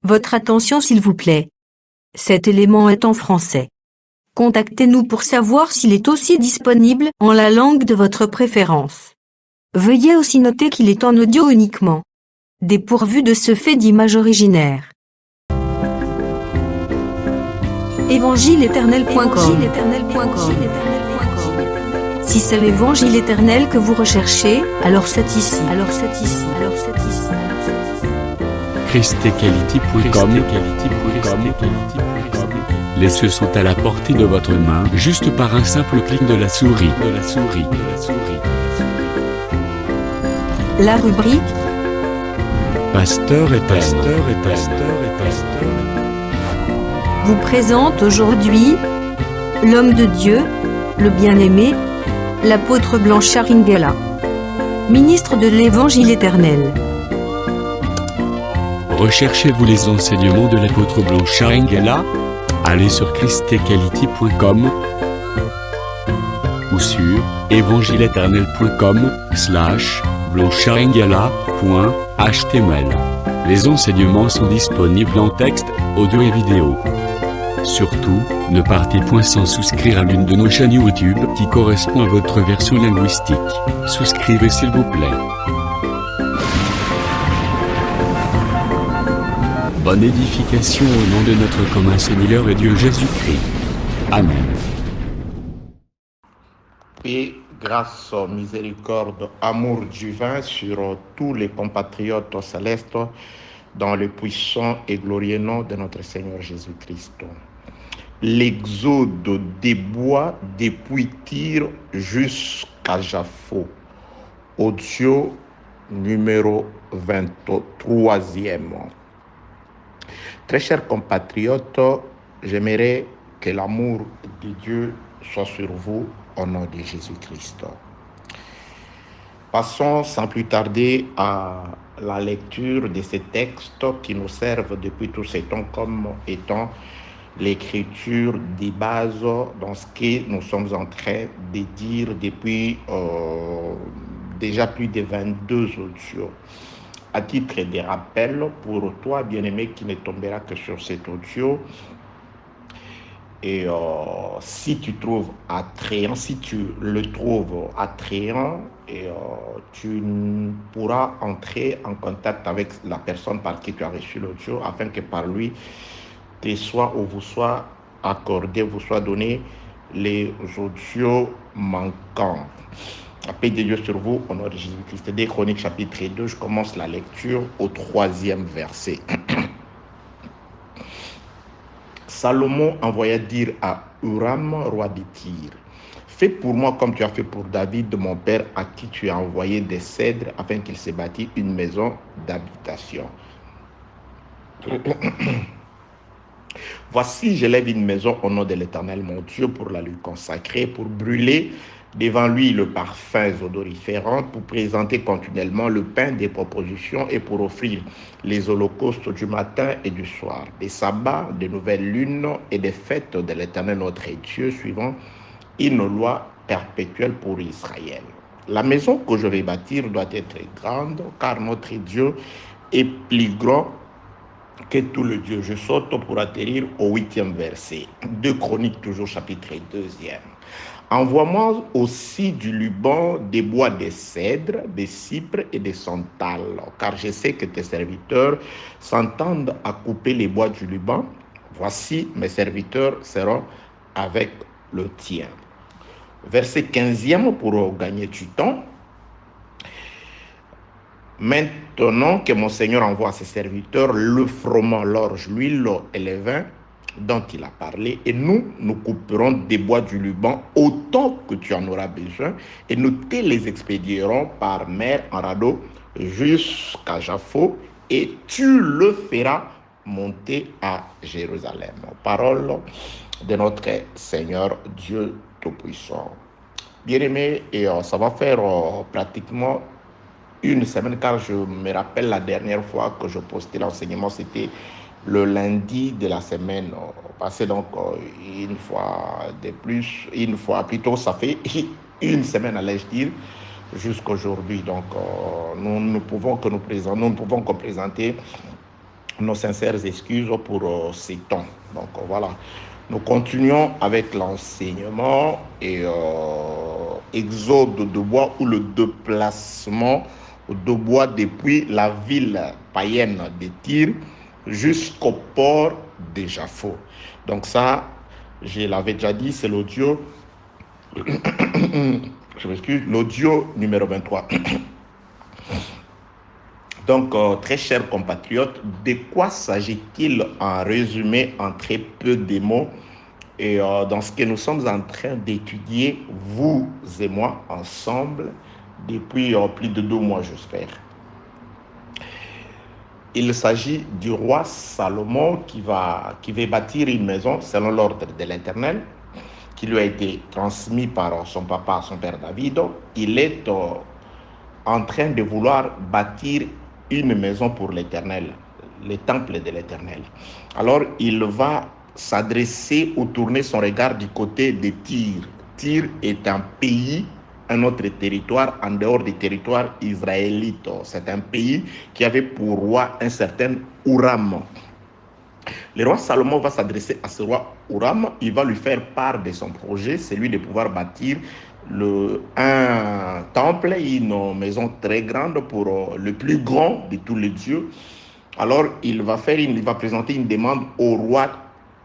Votre attention s'il vous plaît. Cet élément est en français. Contactez-nous pour savoir s'il est aussi disponible en la langue de votre préférence. Veuillez aussi noter qu'il est en audio uniquement, dépourvu de ce fait d'image originaire. Évangile-éternel.com. Si c'est l'évangile éternel que vous recherchez, alors c'est ici. ChristEquality.com. Les cieux sont à la portée de votre main, juste par un simple clic de la souris. La rubrique Pasteur éternel. vous présente aujourd'hui l'homme de Dieu, le bien-aimé, l'apôtre Blanchard Ingela, ministre de l'Évangile éternel. Recherchez-vous les enseignements de l'apôtre Blanchard Ingela? Allez sur ChristEquality.com ou sur evangileeternel.com/blancharengela.html. Les enseignements sont disponibles en texte, audio et vidéo. Surtout, ne partez point sans souscrire à l'une de nos chaînes YouTube qui correspond à votre version linguistique. Souscrivez s'il vous plaît. Bonne édification au nom de notre commun Seigneur et Dieu Jésus-Christ. Amen. Paix, grâce, miséricorde, amour divin sur tous les compatriotes célestes dans le puissant et glorieux nom de notre Seigneur Jésus-Christ. L'exode des bois depuis Tyr jusqu'à Jaffo. Audio numéro 23e. Très chers compatriotes, j'aimerais que l'amour de Dieu soit sur vous au nom de Jésus-Christ. Passons sans plus tarder à la lecture de ces textes qui nous servent depuis tous ces temps comme étant l'écriture des bases dans ce que nous sommes en train de dire depuis déjà plus de 22 audios. À titre de rappel, pour toi, bien-aimé, qui ne tombera que sur cet audio, et si tu trouves attrayant, si tu le trouves attrayant, tu pourras entrer en contact avec la personne par qui tu as reçu l'audio afin que par lui, te soit ou vous soit accordé, vous soit donné les audios manquants. La paix de Dieu sur vous, au nom de Jésus-Christ. Des Chroniques chapitre 2, je commence la lecture au 3e verset. Salomon envoya dire à Huram, roi de Tyr, « Fais pour moi comme tu as fait pour David, mon père, à qui tu as envoyé des cèdres, afin qu'il se bâtisse une maison d'habitation. Voici, j'élève une maison au nom de l'Éternel, mon Dieu, pour la lui consacrer, pour brûler devant lui le parfum odoriférant, pour présenter continuellement le pain des propositions et pour offrir les holocaustes du matin et du soir, des sabbats, des nouvelles lunes et des fêtes de l'Éternel notre Dieu, suivant une loi perpétuelle pour Israël. La maison que je vais bâtir doit être grande, car notre Dieu est plus grand que tout le Dieu. Je saute pour atterrir au 8e verset. 2 Chroniques, toujours chapitre 2e. Envoie-moi aussi du Liban des bois de cèdre, des cypres et des santales, car je sais que tes serviteurs s'entendent à couper les bois du Liban. Voici, mes serviteurs seront avec le tien. Verset 15e pour gagner du temps. Maintenant que mon Seigneur envoie à ses serviteurs le froment, l'orge, l'huile et le vin dont il a parlé, et nous couperons des bois du Liban autant que tu en auras besoin, et nous te les expédierons par mer en radeau jusqu'à Jaffo, et tu le feras monter à Jérusalem. Parole de notre Seigneur Dieu Tout-Puissant. Bien-aimé, et ça va faire pratiquement une semaine, car je me rappelle la dernière fois que je postais l'enseignement, c'était le lundi de la semaine passée, donc une fois de plus, ça fait une semaine, allais-je dire, jusqu'aujourd'hui. Donc nous ne pouvons que présenter nos sincères excuses pour ces temps. Donc voilà, nous continuons avec l'enseignement et exode de bois ou le déplacement de bois depuis la ville païenne de Tyr jusqu'au port de Jaffo. Donc ça, je l'avais déjà dit, c'est l'audio, je m'excuse, l'audio numéro 23. Donc, très chers compatriotes, de quoi s'agit-il en résumé en très peu de mots et dans ce que nous sommes en train d'étudier, vous et moi, ensemble, depuis plus de 2 mois, j'espère. Il s'agit du roi Salomon qui va bâtir une maison selon l'ordre de l'Éternel, qui lui a été transmis par son papa, son père David. Il est en train de vouloir bâtir une maison pour l'Éternel, le temple de l'Éternel. Alors, il va s'adresser ou tourner son regard du côté de Tyr. Tyr est un pays, un autre territoire en dehors du territoire israélite. C'est un pays qui avait pour roi un certain Huram. Le roi Salomon va s'adresser à ce roi Huram. Il va lui faire part de son projet, celui de pouvoir bâtir un temple, une maison très grande pour le plus grand de tous les dieux. Alors, il va présenter une demande au roi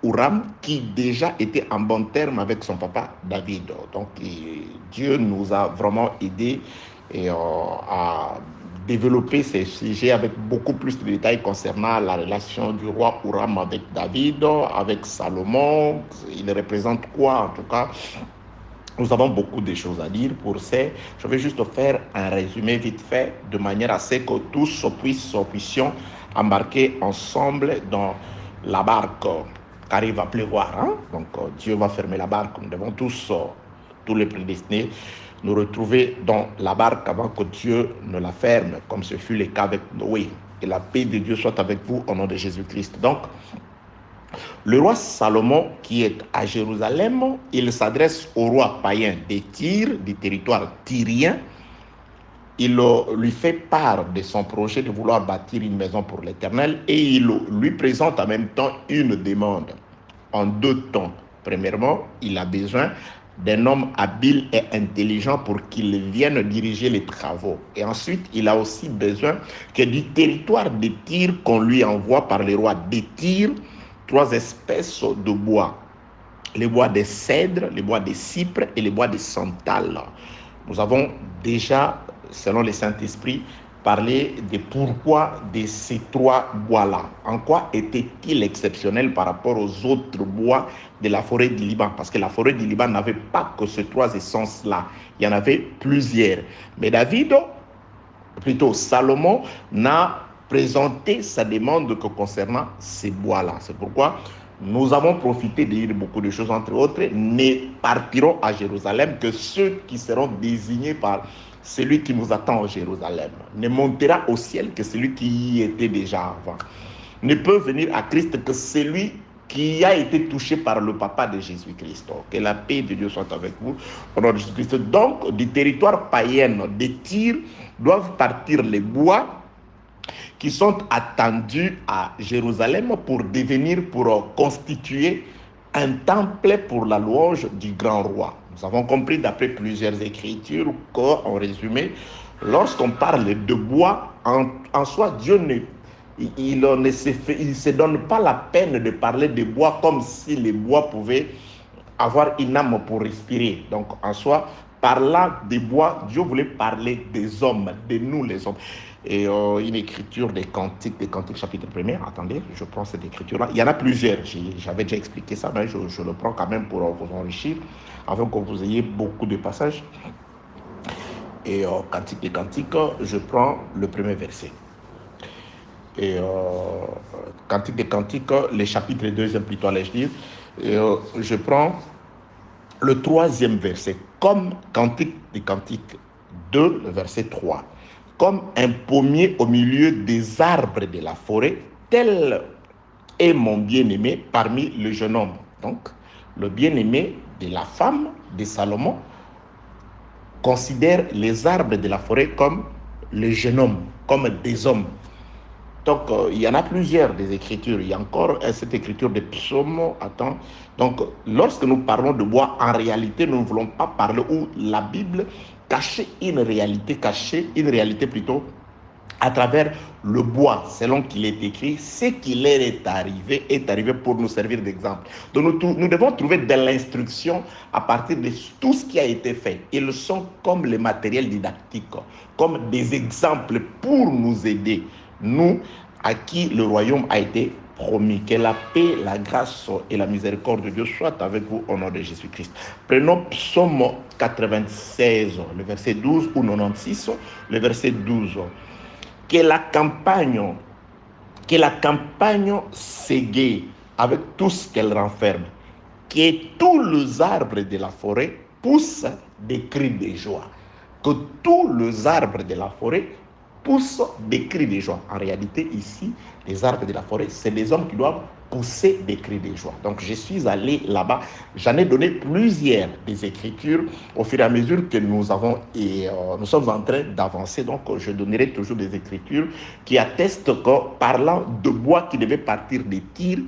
Huram qui déjà était en bon terme avec son papa David. Donc, Dieu nous a vraiment aidés à développer ces sujets avec beaucoup plus de détails concernant la relation du roi Huram avec David, avec Salomon. Il représente quoi en tout cas? Nous avons beaucoup de choses à dire pour ça. Je vais juste faire un résumé vite fait de manière à ce que tous puissions embarquer ensemble dans la barque car il va pleuvoir. Donc Dieu va fermer la barque. Nous devons tous les prédestinés, nous retrouver dans la barque avant que Dieu ne la ferme, comme ce fut le cas avec Noé. Et la paix de Dieu soit avec vous au nom de Jésus-Christ. Donc, le roi Salomon, qui est à Jérusalem, il s'adresse au roi païen de Tyr, du territoire tyrien. Il lui fait part de son projet de vouloir bâtir une maison pour l'Éternel et il lui présente en même temps une demande en 2 temps. Premièrement, il a besoin d'un homme habile et intelligent pour qu'il vienne diriger les travaux. Et ensuite, il a aussi besoin que du territoire de Tyr qu'on lui envoie par le roi de Tyr 3 espèces de bois. Les bois de cèdre, les bois de cypre et les bois de santal. Nous avons déjà, selon le Saint-Esprit, parlé de pourquoi de ces 3 bois-là. En quoi était-il exceptionnel par rapport aux autres bois de la forêt du Liban? Parce que la forêt du Liban n'avait pas que ces 3 essences-là. Il y en avait plusieurs. Mais Salomon n'a présenté sa demande que concernant ces bois-là. C'est pourquoi nous avons profité de dire beaucoup de choses, entre autres. Ne partiront à Jérusalem que ceux qui seront désignés par celui qui nous attend à Jérusalem. Ne montera au ciel que celui qui y était déjà avant. Ne peut venir à Christ que celui qui a été touché par le papa de Jésus-Christ. Que la paix de Dieu soit avec vous au nom de Jésus-Christ. Donc, du territoire païen de Tyr doivent partir les bois qui sont attendus à Jérusalem pour constituer un temple pour la louange du grand roi. Nous avons compris d'après plusieurs écritures qu'en résumé, lorsqu'on parle de bois, en soi, Dieu il ne se donne pas la peine de parler de bois comme si les bois pouvaient avoir une âme pour respirer. Donc en soi, parlant des bois, Dieu voulait parler des hommes, de nous les hommes. Et une écriture des Cantiques chapitre 1er, attendez, je prends cette écriture-là. Il y en a plusieurs, j'avais déjà expliqué ça, mais je le prends quand même pour vous enrichir, afin que vous ayez beaucoup de passages. Et Cantique des Cantiques, je prends le premier verset. Et Cantique des Cantiques, les chapitres 2e plutôt, allais-je dire. Et je prends le 3e verset, comme Cantique des Cantiques 2, le verset 3. Comme un pommier au milieu des arbres de la forêt, tel est mon bien-aimé parmi les jeunes hommes. Donc, le bien-aimé de la femme de Salomon considère les arbres de la forêt comme les jeunes hommes, comme des hommes. Donc, il y en a plusieurs des écritures. Il y a encore cette écriture des psaumes. Attends. Donc, lorsque nous parlons de bois, en réalité, nous ne voulons pas parler où la Bible cachait une réalité plutôt à travers le bois, selon qu'il est écrit, ce qui leur est arrivé pour nous servir d'exemple. Donc nous devons trouver de l'instruction à partir de tout ce qui a été fait. Ils sont comme les matériels didactiques, comme des exemples pour nous aider, nous à qui le royaume a été promis. Que la paix, la grâce et la miséricorde de Dieu soient avec vous au nom de Jésus-Christ. Prenons Psaume 96, le verset 12 ou 96, le verset 12. Que la campagne s'égaye avec tout ce qu'elle renferme, que tous les arbres de la forêt poussent des cris de joie, que tous les arbres de la forêt poussent des cris de joie. En réalité, ici, les arbres de la forêt, c'est des hommes qui doivent pousser des cris de joie. Donc, je suis allé là-bas. J'en ai donné plusieurs des écritures au fur et à mesure que nous avons et nous sommes en train d'avancer. Donc, je donnerai toujours des écritures qui attestent que, parlant de bois qui devait partir des Tyr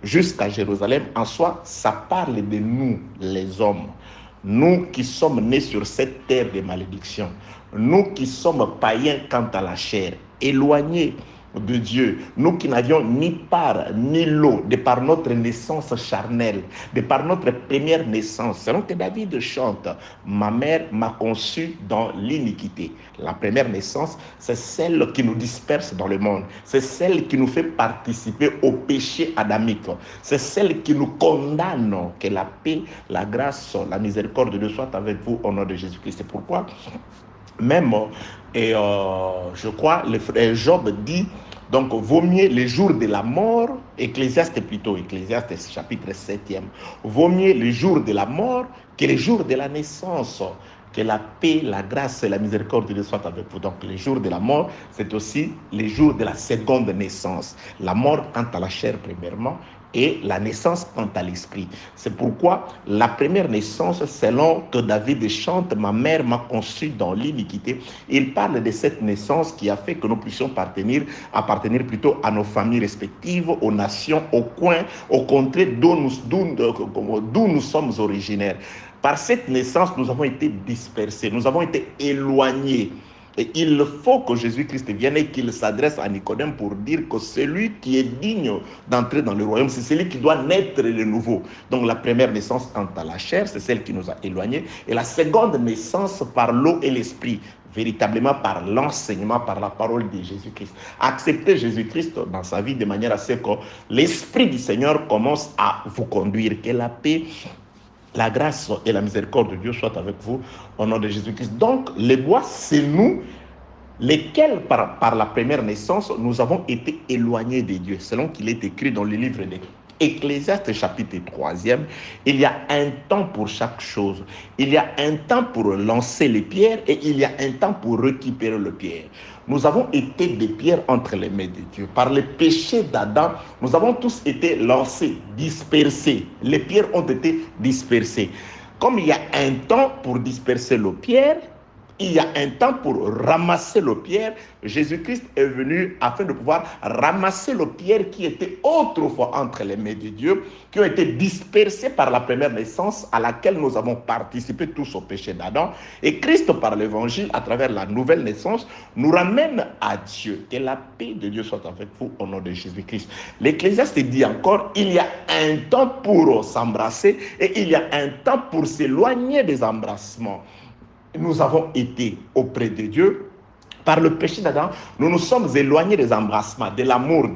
jusqu'à Jérusalem, en soi, ça parle de nous, les hommes. Nous qui sommes nés sur cette terre de malédiction, nous qui sommes païens quant à la chair, éloignés de Dieu, nous qui n'avions ni part ni lot, de par notre naissance charnelle, de par notre première naissance, selon que David chante, ma mère m'a conçu dans l'iniquité. La première naissance, c'est celle qui nous disperse dans le monde, c'est celle qui nous fait participer au péché adamique, c'est celle qui nous condamne. Que la paix, la grâce, la miséricorde de Dieu soit avec vous au nom de Jésus-Christ. C'est pourquoi même, je crois, le frère Job dit, donc, vaut mieux les jours de la mort, Ecclésiaste chapitre 7e, vaut mieux les jours de la mort que les jours de la naissance. Que la paix, la grâce et la miséricorde de Dieu soient avec vous. Donc, les jours de la mort, c'est aussi les jours de la seconde naissance. La mort quant à la chair, premièrement, et la naissance quant à l'esprit. C'est pourquoi la première naissance, selon que David chante, ma mère m'a conçu dans l'iniquité, il parle de cette naissance qui a fait que nous puissions appartenir plutôt à nos familles respectives, aux nations, aux coins, aux contrées d'où nous sommes originaires. Par cette naissance, nous avons été dispersés, nous avons été éloignés. Et il faut que Jésus-Christ vienne et qu'il s'adresse à Nicodème pour dire que celui qui est digne d'entrer dans le royaume, c'est celui qui doit naître de nouveau. Donc la première naissance quant à la chair, c'est celle qui nous a éloignés. Et la seconde naissance par l'eau et l'esprit, véritablement par l'enseignement, par la parole de Jésus-Christ. Acceptez Jésus-Christ dans sa vie de manière à ce que l'Esprit du Seigneur commence à vous conduire. Que la paix, la grâce et la miséricorde de Dieu soient avec vous au nom de Jésus-Christ. Donc, les bois, c'est nous, lesquels, par la première naissance, nous avons été éloignés de Dieu. Selon qu'il est écrit dans le livre d'Ecclésiaste, chapitre 3e, il y a un temps pour chaque chose. Il y a un temps pour lancer les pierres et il y a un temps pour récupérer les pierres. Nous avons été des pierres entre les mains de Dieu. Par le péché d'Adam, nous avons tous été lancés, dispersés. Les pierres ont été dispersées. Comme il y a un temps pour disperser les pierres, il y a un temps pour ramasser les pierres. Jésus-Christ est venu afin de pouvoir ramasser les pierres qui étaient autrefois entre les mains de Dieu, qui ont été dispersées par la première naissance à laquelle nous avons participé tous au péché d'Adam. Et Christ, par l'évangile, à travers la nouvelle naissance, nous ramène à Dieu. Que la paix de Dieu soit avec vous au nom de Jésus-Christ. L'Ecclésiaste dit encore, il y a un temps pour s'embrasser et il y a un temps pour s'éloigner des embrassements. Nous avons été auprès de Dieu. Par le péché d'Adam, nous nous sommes éloignés des embrassements, de l'amour,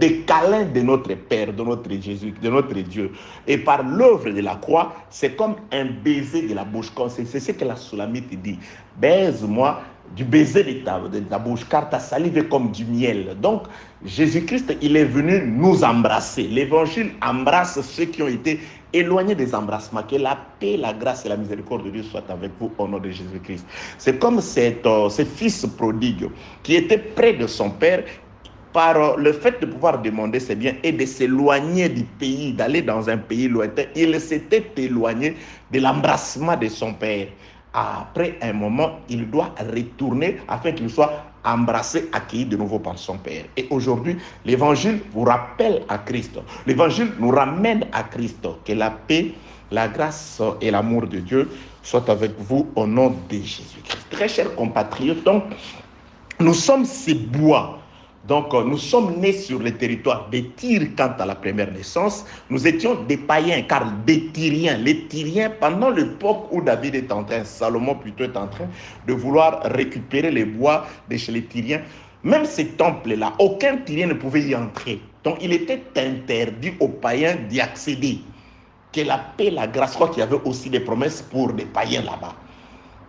des câlins de notre Père, de notre Jésus, de notre Dieu. Et par l'œuvre de la croix, c'est comme un baiser de la bouche. C'est ce que la Sulamite dit. Baise-moi du baiser de ta bouche, car ta salive est comme du miel. Donc, Jésus-Christ, il est venu nous embrasser. L'évangile embrasse ceux qui ont été éloignés des embrassements. Que la paix, la grâce et la miséricorde de Dieu soient avec vous au nom de Jésus-Christ. C'est comme ce fils prodigue qui était près de son père, par le fait de pouvoir demander ses biens et de s'éloigner du pays, d'aller dans un pays lointain. Il s'était éloigné de l'embrassement de son père. Après un moment, il doit retourner afin qu'il soit embrassé, accueilli de nouveau par son Père. Et aujourd'hui, l'évangile vous rappelle à Christ. L'évangile nous ramène à Christ. Que la paix, la grâce et l'amour de Dieu soient avec vous au nom de Jésus-Christ. Très chers compatriotes, donc, nous sommes ces bois. Donc, nous sommes nés sur le territoire des Tyr quant à la première naissance. Nous étions des païens, car des Tyriens. Les Tyriens, pendant l'époque où David est en train, Salomon plutôt est en train de vouloir récupérer les bois de chez les Tyriens, même ces temples-là, aucun Tyrien ne pouvait y entrer. Donc, il était interdit aux païens d'y accéder. Que la paix, la grâce, je crois qu'il y avait aussi des promesses pour des païens là-bas.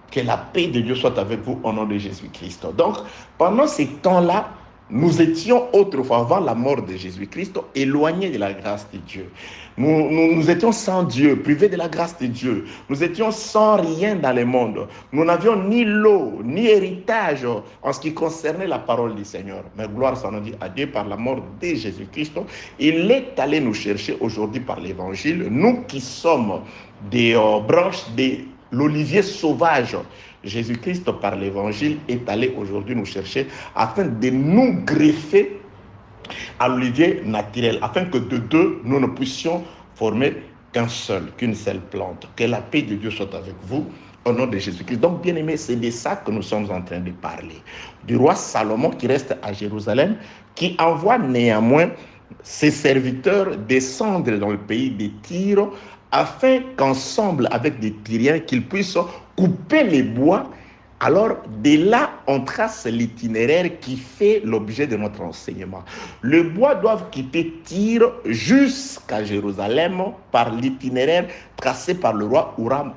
Que la paix de Dieu soit avec vous au nom de Jésus-Christ. Donc, pendant ces temps-là, nous étions autrefois, avant la mort de Jésus-Christ, éloignés de la grâce de Dieu. Nous étions sans Dieu, privés de la grâce de Dieu. Nous étions sans rien dans le monde. Nous n'avions ni lot, ni héritage en ce qui concernait la parole du Seigneur. Mais gloire soit rendue à Dieu par la mort de Jésus-Christ. Il est allé nous chercher aujourd'hui par l'évangile, nous qui sommes des branches de l'olivier sauvage. Jésus-Christ, par l'évangile, est allé aujourd'hui nous chercher afin de nous greffer à l'olivier naturel, afin que de deux, nous ne puissions former qu'une seule plante. Que la paix de Dieu soit avec vous au nom de Jésus-Christ. Donc, bien aimés, c'est de ça que nous sommes en train de parler. Du roi Salomon qui reste à Jérusalem, qui envoie néanmoins ses serviteurs descendre dans le pays des Tyr, afin qu'ensemble avec des Tyriens, qu'ils puissent couper les bois. Alors, de là, on trace l'itinéraire qui fait l'objet de notre enseignement. Le bois doit quitter Tyr jusqu'à Jérusalem par l'itinéraire tracé par le roi Huram.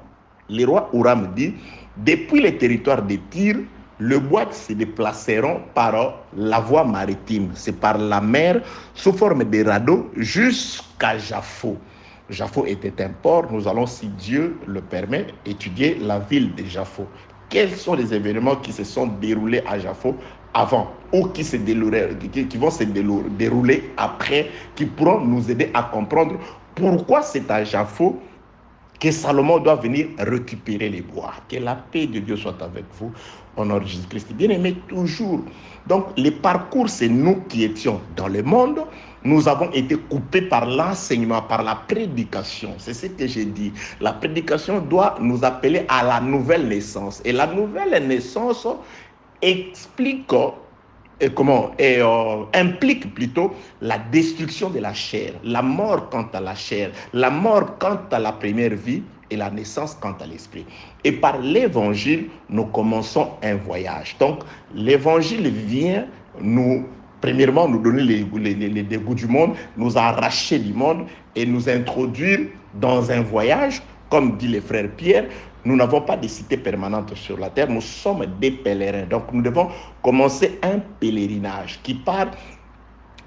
Le roi Huram dit, depuis les territoires de Tyr, le bois se déplaceront par la voie maritime. C'est par la mer, sous forme de radeaux, jusqu'à Jaffo. Jaffo était un port. Nous allons, si Dieu le permet, étudier la ville de Jaffo. Quels sont les événements qui se sont déroulés à Jaffo avant ou qui vont se dérouler après, qui pourront nous aider à comprendre pourquoi c'est à Jaffo que Salomon doit venir récupérer les bois. Que la paix de Dieu soit avec vous au nom de Jésus-Christ. Bien aimé, toujours. Donc, les parcours, c'est nous qui étions dans le monde. Nous avons été coupés par l'enseignement, par la prédication. C'est ce que j'ai dit. La prédication doit nous appeler à la nouvelle naissance. Et la nouvelle naissance explique implique plutôt la destruction de la chair, la mort quant à la chair, la mort quant à la première vie et la naissance quant à l'esprit. Et par l'évangile, nous commençons un voyage. Donc, l'évangile vient premièrement, nous donner les dégoûts du monde, nous arracher du monde et nous introduire dans un voyage, comme dit le frère Pierre. Nous n'avons pas de cité permanente sur la terre, nous sommes des pèlerins. Donc nous devons commencer un pèlerinage qui part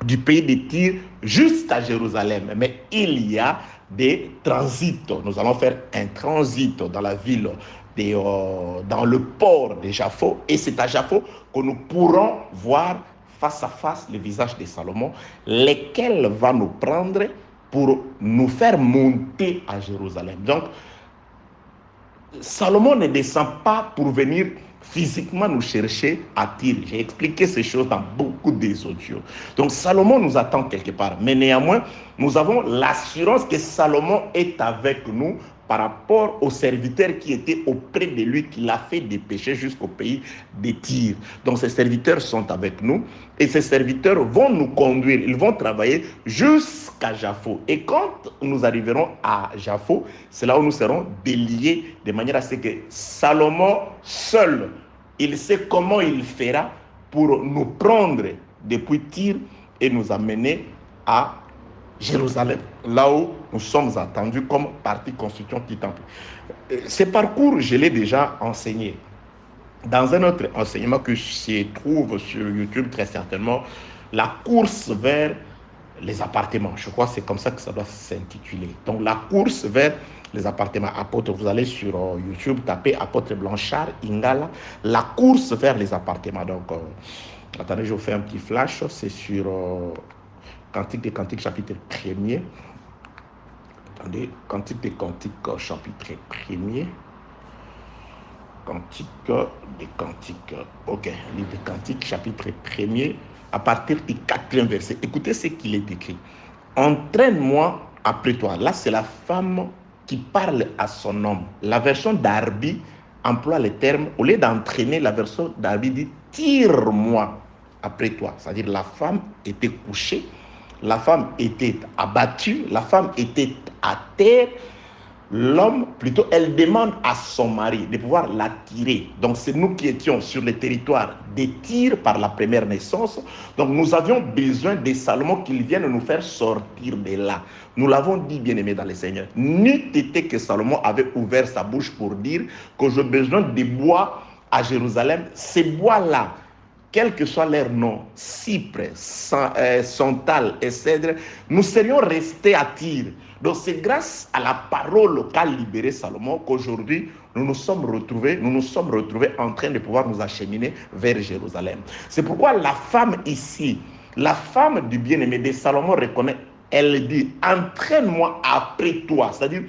du pays de Tyr jusqu'à Jérusalem. Mais il y a des transits. Nous allons faire un transit dans la ville, dans le port de Jaffo. Et c'est à Jaffo que nous pourrons voir face à face le visage de Salomon, lequel va nous prendre pour nous faire monter à Jérusalem. Donc, Salomon ne descend pas pour venir physiquement nous chercher à Tyr. J'ai expliqué ces choses dans beaucoup des audios. Donc Salomon nous attend quelque part. Mais néanmoins, nous avons l'assurance que Salomon est avec nous par rapport aux serviteurs qui étaient auprès de lui, qui l'a fait dépêcher jusqu'au pays de Tyr. Donc ces serviteurs sont avec nous et ces serviteurs vont nous conduire, ils vont travailler jusqu'à Jaffo. Et quand nous arriverons à Jaffo, c'est là où nous serons déliés de manière à ce que Salomon seul, il sait comment il fera pour nous prendre depuis Tyr et nous amener à Jérusalem, là où nous sommes attendus comme partie constituante du temple. Ce parcours, je l'ai déjà enseigné dans un autre enseignement que se trouve sur YouTube très certainement, la course vers les appartements. Je crois que c'est comme ça que ça doit s'intituler. Donc la course vers les appartements. Apôtre, vous allez sur YouTube, tapez Apôtre Blanchard, Ingala, la course vers les appartements. Donc, attendez, je vous fais un petit flash, c'est sur... Cantique des Cantiques, chapitre 1er. Attendez, Cantique des Cantiques, chapitre 1er. Cantique des Cantiques. Ok, livre des Cantiques, chapitre 1er, à partir du 4e verset. Écoutez ce qu'il est écrit. Entraîne-moi après toi. Là, c'est la femme qui parle à son homme. La version d'Arbi emploie le terme, au lieu d'entraîner, la version d'Arbi dit tire-moi après toi. C'est-à-dire la femme était couchée, la femme était abattue, la femme était à terre. L'homme, plutôt, elle demande à son mari de pouvoir la tirer. Donc, c'est nous qui étions sur le territoire des tirs par la première naissance. Donc, nous avions besoin de Salomon qu'il vienne nous faire sortir de là. Nous l'avons dit, bien-aimés dans le Seigneur. N'eût été que Salomon avait ouvert sa bouche pour dire que j'ai besoin de bois à Jérusalem. Ces bois-là, quel que soit leur nom, cypre, santal et cèdre, nous serions restés à Tyr. Donc c'est grâce à la parole qu'a libéré Salomon qu'aujourd'hui nous nous sommes retrouvés en train de pouvoir nous acheminer vers Jérusalem. C'est pourquoi la femme ici, la femme du bien-aimé de Salomon reconnaît, elle dit, entraîne-moi après toi, c'est-à-dire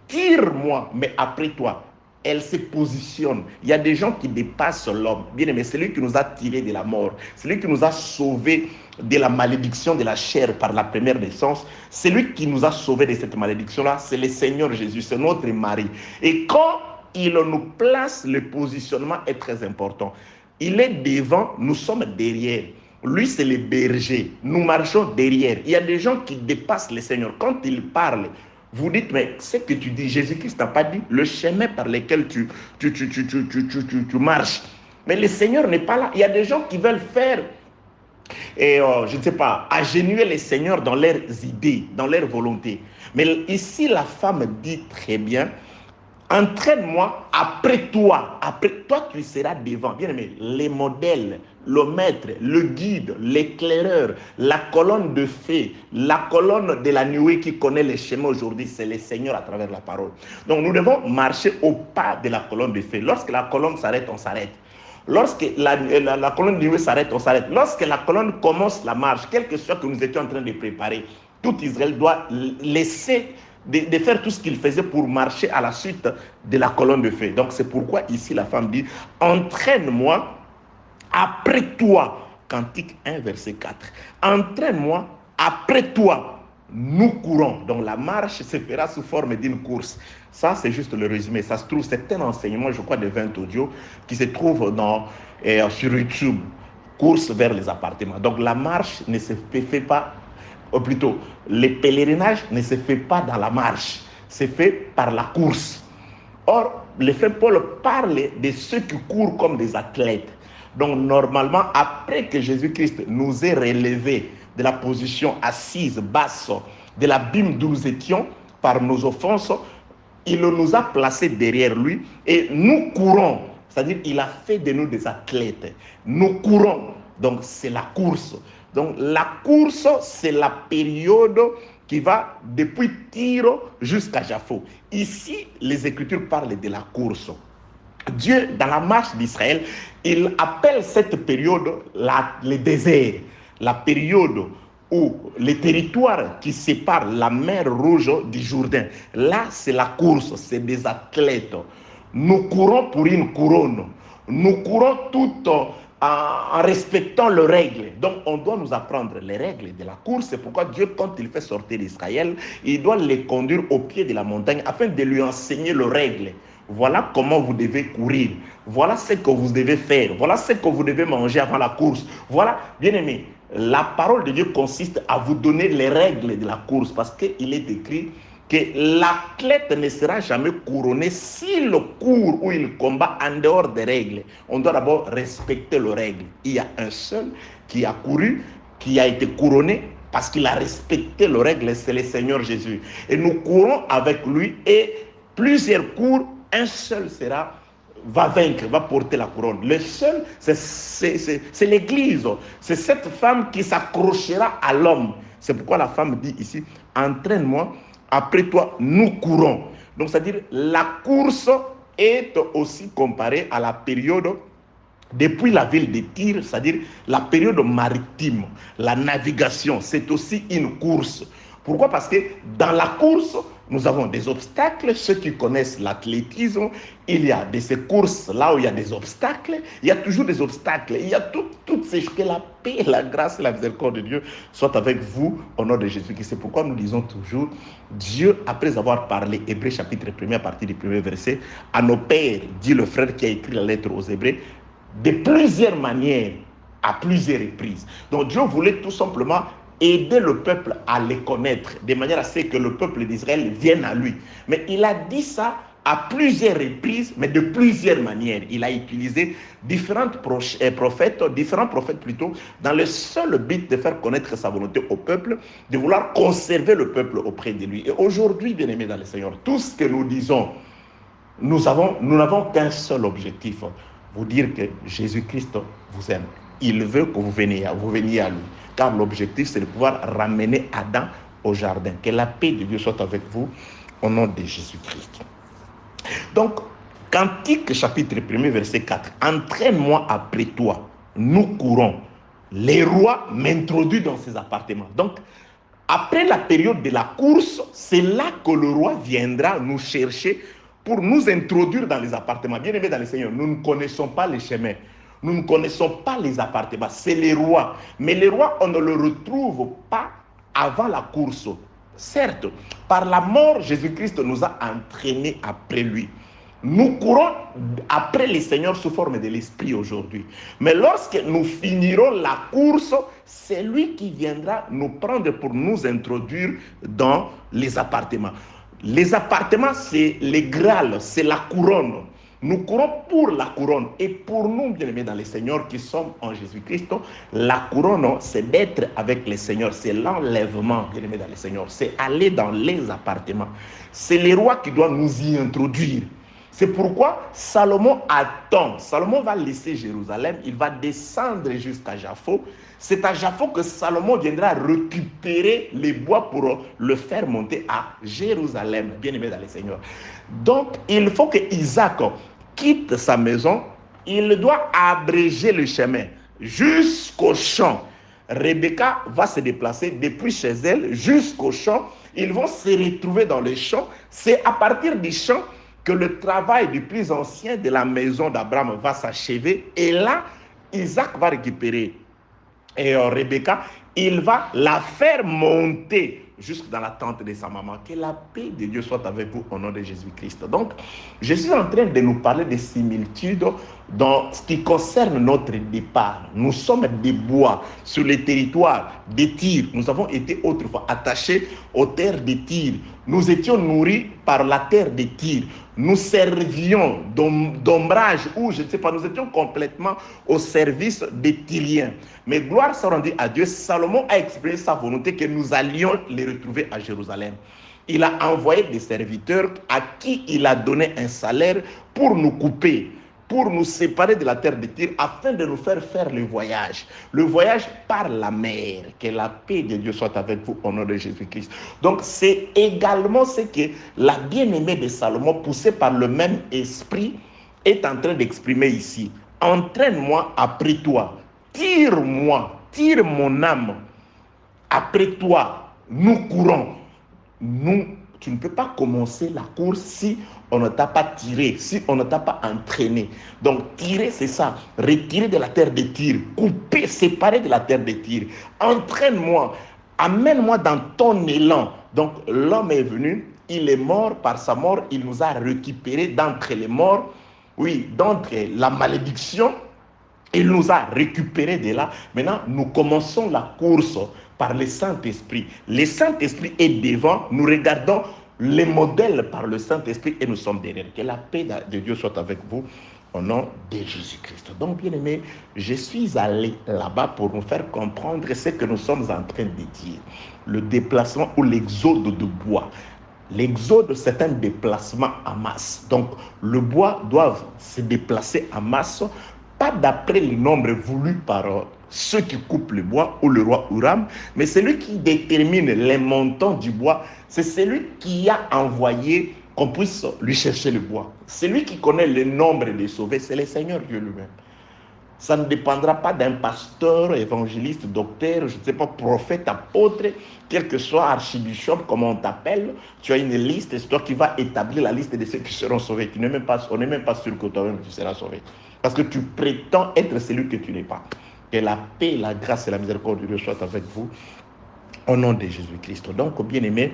tire-moi, mais après toi. Elle se positionne. Il y a des gens qui dépassent l'homme. Bien aimé, c'est lui qui nous a tirés de la mort. C'est lui qui nous a sauvés de la malédiction de la chair par la première naissance. C'est lui qui nous a sauvés de cette malédiction-là. C'est le Seigneur Jésus, c'est notre mari. Et quand il nous place, le positionnement est très important. Il est devant, nous sommes derrière. Lui, c'est le berger. Nous marchons derrière. Il y a des gens qui dépassent le Seigneur. Quand il parle, vous dites, mais ce que tu dis, Jésus-Christ n'a pas dit le chemin par lequel tu marches. Mais le Seigneur n'est pas là. Il y a des gens qui veulent faire, je ne sais pas, agenouiller le Seigneur dans leurs idées, dans leur volonté. Mais ici, la femme dit très bien, entraîne-moi après toi. Après toi, tu seras devant. Bien aimé, les modèles, le maître, le guide, l'éclaireur, la colonne de feu, la colonne de la nuée qui connaît les chemins aujourd'hui, c'est le Seigneur à travers la parole. Donc nous devons marcher au pas de la colonne de feu. Lorsque la colonne s'arrête, on s'arrête. Lorsque la colonne de nuée s'arrête, on s'arrête. Lorsque la colonne commence la marche, quel que soit que nous étions en train de préparer, tout Israël doit laisser de faire tout ce qu'il faisait pour marcher à la suite de la colonne de feu. Donc c'est pourquoi ici la femme dit, entraîne-moi après toi. Cantique 1, verset 4. Entraîne-moi après toi. Nous courons. Donc la marche se fera sous forme d'une course. Ça, c'est juste le résumé. Ça se trouve, c'est un enseignement, je crois, de 20 audios qui se trouve sur YouTube. Course vers les appartements. Donc la marche ne se fait pas, ou plutôt, le pèlerinage ne se fait pas dans la marche. C'est fait par la course. Or, le frère Paul parle de ceux qui courent comme des athlètes. Donc, normalement, après que Jésus-Christ nous ait relevés de la position assise, basse, de l'abîme d'où nous étions par nos offenses, il nous a placés derrière lui et nous courons. C'est-à-dire, il a fait de nous des athlètes. Nous courons. Donc, c'est la course. Donc, la course, c'est la période qui va depuis Tyr jusqu'à Japhos. Ici, les Écritures parlent de la course. Dieu, dans la marche d'Israël, il appelle cette période le désert, la période où les territoires qui séparent la mer Rouge du Jourdain. Là, c'est la course, c'est des athlètes. Nous courons pour une couronne. Nous courons tout en respectant les règles. Donc, on doit nous apprendre les règles de la course. C'est pourquoi Dieu, quand il fait sortir Israël, il doit les conduire au pied de la montagne afin de lui enseigner les règles. Voilà comment vous devez courir. Voilà ce que vous devez faire. Voilà ce que vous devez manger avant la course. Voilà, bien aimé, la parole de Dieu consiste à vous donner les règles de la course parce qu'il est écrit que l'athlète ne sera jamais couronné s'il court ou il combat en dehors des règles. On doit d'abord respecter les règles. Il y a un seul qui a couru, qui a été couronné parce qu'il a respecté les règles, c'est le Seigneur Jésus. Et nous courons avec lui et plusieurs courent, un seul va vaincre, va porter la couronne. Le seul, c'est l'Église. C'est cette femme qui s'accrochera à l'homme. C'est pourquoi la femme dit ici, entraîne-moi, après toi, nous courons. Donc, c'est-à-dire, la course est aussi comparée à la période depuis la ville de Tyr, c'est-à-dire la période maritime, la navigation, c'est aussi une course. Pourquoi? Parce que dans la course, Nous avons des obstacles, ceux qui connaissent l'athlétisme, il y a de ces courses là où il y a des obstacles, il y a toujours des obstacles, il y a toutes ces choses, que la paix, la grâce et la miséricorde de Dieu soient avec vous au nom de Jésus-Christ. C'est pourquoi nous disons toujours, Dieu, après avoir parlé, Hébreux chapitre 1 à partir du premier verset, à nos pères, dit le frère qui a écrit la lettre aux Hébreux, de plusieurs manières, à plusieurs reprises. Donc Dieu voulait tout simplement aider le peuple à les connaître, de manière à ce que le peuple d'Israël vienne à lui. Mais il a dit ça à plusieurs reprises, mais de plusieurs manières. Il a utilisé différents prophètes plutôt, dans le seul but de faire connaître sa volonté au peuple, de vouloir conserver le peuple auprès de lui. Et aujourd'hui, bien-aimés dans le Seigneur, tout ce que nous disons, nous n'avons qu'un seul objectif, vous dire que Jésus-Christ vous aime. Il veut que vous veniez à lui. Car l'objectif, c'est de pouvoir ramener Adam au jardin. Que la paix de Dieu soit avec vous au nom de Jésus-Christ. Donc, Cantique chapitre 1, verset 4. Entraîne-moi après toi, nous courons. Les rois m'introduisent dans ses appartements. Donc, après la période de la course, c'est là que le roi viendra nous chercher pour nous introduire dans les appartements. Bien aimés dans le Seigneur, nous ne connaissons pas les chemins. Nous ne connaissons pas les appartements, c'est les rois. Mais les rois, on ne le retrouve pas avant la course. Certes, par la mort, Jésus-Christ nous a entraînés après lui. Nous courons après le Seigneur sous forme de l'Esprit aujourd'hui. Mais lorsque nous finirons la course, c'est lui qui viendra nous prendre pour nous introduire dans les appartements. Les appartements, c'est les Graal, c'est la couronne. Nous courons pour la couronne. Et pour nous, bien-aimés dans le Seigneur qui sommes en Jésus-Christ, la couronne, c'est d'être avec le Seigneur. C'est l'enlèvement, bien-aimés dans le Seigneur. C'est aller dans les appartements. C'est les rois qui doivent nous y introduire. C'est pourquoi Salomon attend. Salomon va laisser Jérusalem. Il va descendre jusqu'à Japhos. C'est à Japhos que Salomon viendra récupérer les bois pour le faire monter à Jérusalem, bien-aimé dans le Seigneur. Donc, il faut que Isaac quitte sa maison. Il doit abréger le chemin jusqu'au champ. Rebecca va se déplacer depuis chez elle jusqu'au champ. Ils vont se retrouver dans le champ. C'est à partir du champ que le travail du plus ancien de la maison d'Abraham va s'achever. Et là, Isaac va récupérer Rebecca. Il va la faire monter jusque dans la tente de sa maman. Que la paix de Dieu soit avec vous au nom de Jésus-Christ. Donc, je suis en train de nous parler des similitudes dans ce qui concerne notre départ. Nous sommes des bois sur le territoire des Tyr. Nous avons été autrefois attachés aux terres des Tyr. Nous étions nourris par la terre des Tyr. Nous servions d'ombrage ou je ne sais pas, nous étions complètement au service des Tyriens. Mais gloire soit rendue à Dieu, Salomon a exprimé sa volonté que nous allions les retrouver à Jérusalem. Il a envoyé des serviteurs à qui il a donné un salaire pour nous couper, pour nous séparer de la terre de Tyr, afin de nous faire le voyage par la mer. Que la paix de Dieu soit avec vous au nom de Jésus-Christ. Donc c'est également ce que la bien-aimée de Salomon, poussée par le même esprit, est en train d'exprimer ici. Entraîne-moi après toi, tire-moi, tire mon âme après toi, nous courons. Tu ne peux pas commencer la course si on ne t'a pas tiré, si on ne t'a pas entraîné. Donc tirer, c'est ça, retirer de la terre de Tyr, couper, séparer de la terre de Tyr. Entraîne-moi, amène-moi dans ton élan. Donc l'homme est venu, il est mort, par sa mort, il nous a récupérés d'entre les morts, oui, d'entre la malédiction. Il nous a récupérés de là. Maintenant, nous commençons la course par le Saint-Esprit. Le Saint-Esprit est devant. Nous regardons les modèles par le Saint-Esprit et nous sommes derrière. Que la paix de Dieu soit avec vous au nom de Jésus-Christ. Donc, bien aimé, je suis allé là-bas pour nous faire comprendre ce que nous sommes en train de dire. Le déplacement ou l'exode de bois. L'exode, c'est un déplacement en masse. Donc, le bois doit se déplacer en masse, pas d'après le nombre voulu par ceux qui coupent le bois ou le roi Huram, mais celui qui détermine les montants du bois, c'est celui qui a envoyé qu'on puisse lui chercher le bois. Celui qui connaît le nombre des sauvés, c'est le Seigneur Dieu lui-même. Ça ne dépendra pas d'un pasteur, évangéliste, docteur, je ne sais pas, prophète, apôtre, quel que soit archibishop, comment on t'appelle. Tu as une liste, c'est toi qui vas établir la liste de ceux qui seront sauvés. On n'est même pas sûr que toi-même tu seras sauvé. Parce que tu prétends être celui que tu n'es pas. Que la paix, la grâce et la miséricorde de Dieu soient avec vous au nom de Jésus-Christ. Donc, bien-aimés,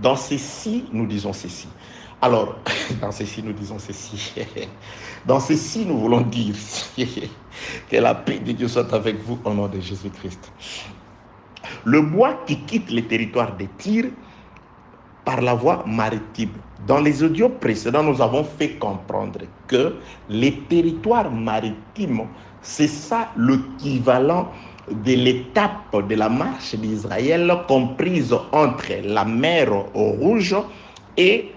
dans ceci, nous disons ceci. Alors, dans ceci, nous disons ceci. Dans ceci, nous voulons dire que la paix de Dieu soit avec vous au nom de Jésus-Christ. Le bois qui quitte les territoires de Tyr par la voie maritime. Dans les audios précédents, nous avons fait comprendre que les territoires maritimes, c'est ça l'équivalent de l'étape de la marche d'Israël comprise entre la mer Rouge et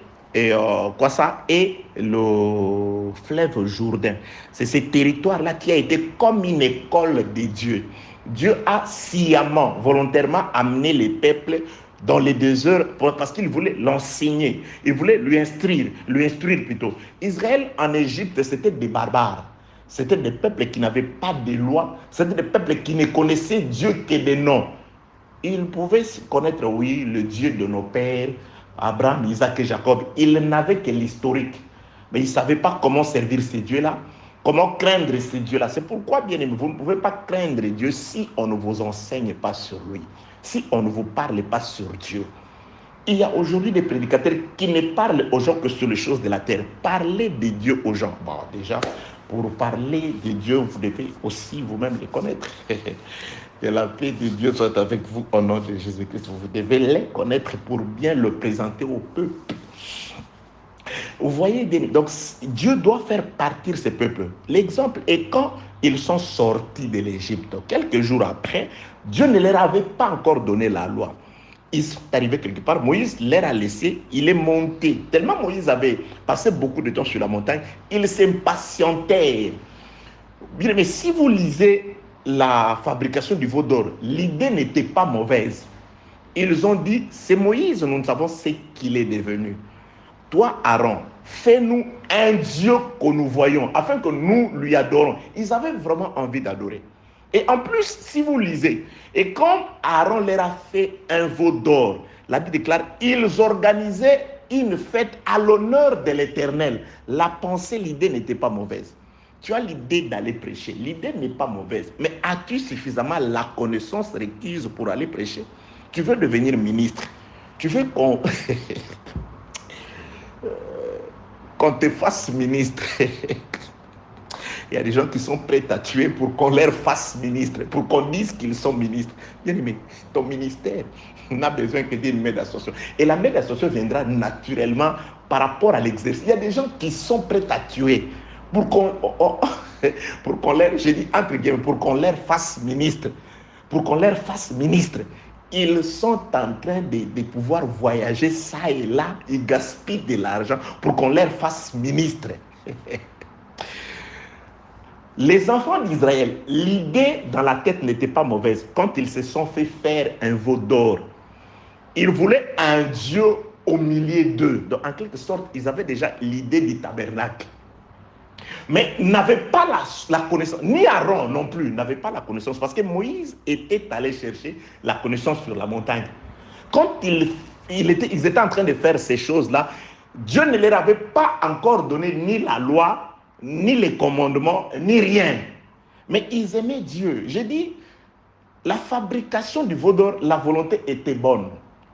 le fleuve Jourdain. C'est ce territoire-là qui a été comme une école de Dieu. Dieu a sciemment, volontairement amené les peuples dans les déserts parce qu'il voulait l'enseigner. Il voulait lui instruire plutôt. Israël en Égypte, c'était des barbares. C'était des peuples qui n'avaient pas de loi. C'était des peuples qui ne connaissaient Dieu que des noms. Ils pouvaient connaître, oui, le Dieu de nos pères, Abraham, Isaac et Jacob. Ils n'avaient que l'historique. Mais ils ne savaient pas comment servir ces dieux-là, comment craindre ces dieux-là. C'est pourquoi, bien aimé, vous ne pouvez pas craindre Dieu si on ne vous enseigne pas sur lui, si on ne vous parle pas sur Dieu. Il y a aujourd'hui des prédicateurs qui ne parlent aux gens que sur les choses de la terre. Parlez de Dieu aux gens. Bon, déjà, pour parler de Dieu, vous devez aussi vous-même les connaître. Que la paix de Dieu soit avec vous au nom de Jésus-Christ. Vous devez les connaître pour bien le présenter au peuple. Vous voyez, donc Dieu doit faire partir ces peuples. L'exemple est quand ils sont sortis de l'Égypte. Quelques jours après, Dieu ne leur avait pas encore donné la loi. Ils sont arrivés quelque part, Moïse leur a laissé, il est monté. Tellement Moïse avait passé beaucoup de temps sur la montagne, il s'impatientait. Bien, mais si vous lisez la fabrication du veau d'or, l'idée n'était pas mauvaise. Ils ont dit, c'est Moïse, nous ne savons ce qu'il est devenu. Toi, Aaron, fais-nous un Dieu que nous voyons, afin que nous lui adorons. Ils avaient vraiment envie d'adorer. Et en plus, si vous lisez, et comme Aaron leur a fait un veau d'or, la Bible déclare, ils organisaient une fête à l'honneur de l'Éternel. La pensée, l'idée n'était pas mauvaise. Tu as l'idée d'aller prêcher, l'idée n'est pas mauvaise, mais as-tu suffisamment la connaissance requise pour aller prêcher? Tu veux devenir ministre, tu veux qu'on qu'on te fasse ministre. Il y a des gens qui sont prêts à tuer pour qu'on leur fasse ministre, pour qu'on dise qu'ils sont ministres. Bien aimé, ton ministère n'a besoin que d'une main d'association. Et la main d'association viendra naturellement par rapport à l'exercice. Il y a des gens qui sont prêts à tuer pour qu'on leur, je dis entre guillemets, pour qu'on leur fasse ministre. Pour qu'on leur fasse ministre. Ils sont en train de pouvoir voyager ça et là, ils gaspillent de l'argent pour qu'on leur fasse ministre. Les enfants d'Israël, l'idée dans la tête n'était pas mauvaise. Quand ils se sont fait faire un veau d'or, ils voulaient un Dieu au milieu d'eux. Donc, en quelque sorte, ils avaient déjà l'idée du tabernacle. Mais ils n'avaient pas la connaissance, ni Aaron non plus n'avait pas la connaissance, parce que Moïse était allé chercher la connaissance sur la montagne. Quand ils étaient en train de faire ces choses-là, Dieu ne leur avait pas encore donné ni la loi, ni les commandements, ni rien. Mais ils aimaient Dieu. J'ai dit, la fabrication du veau d'or, la volonté était bonne.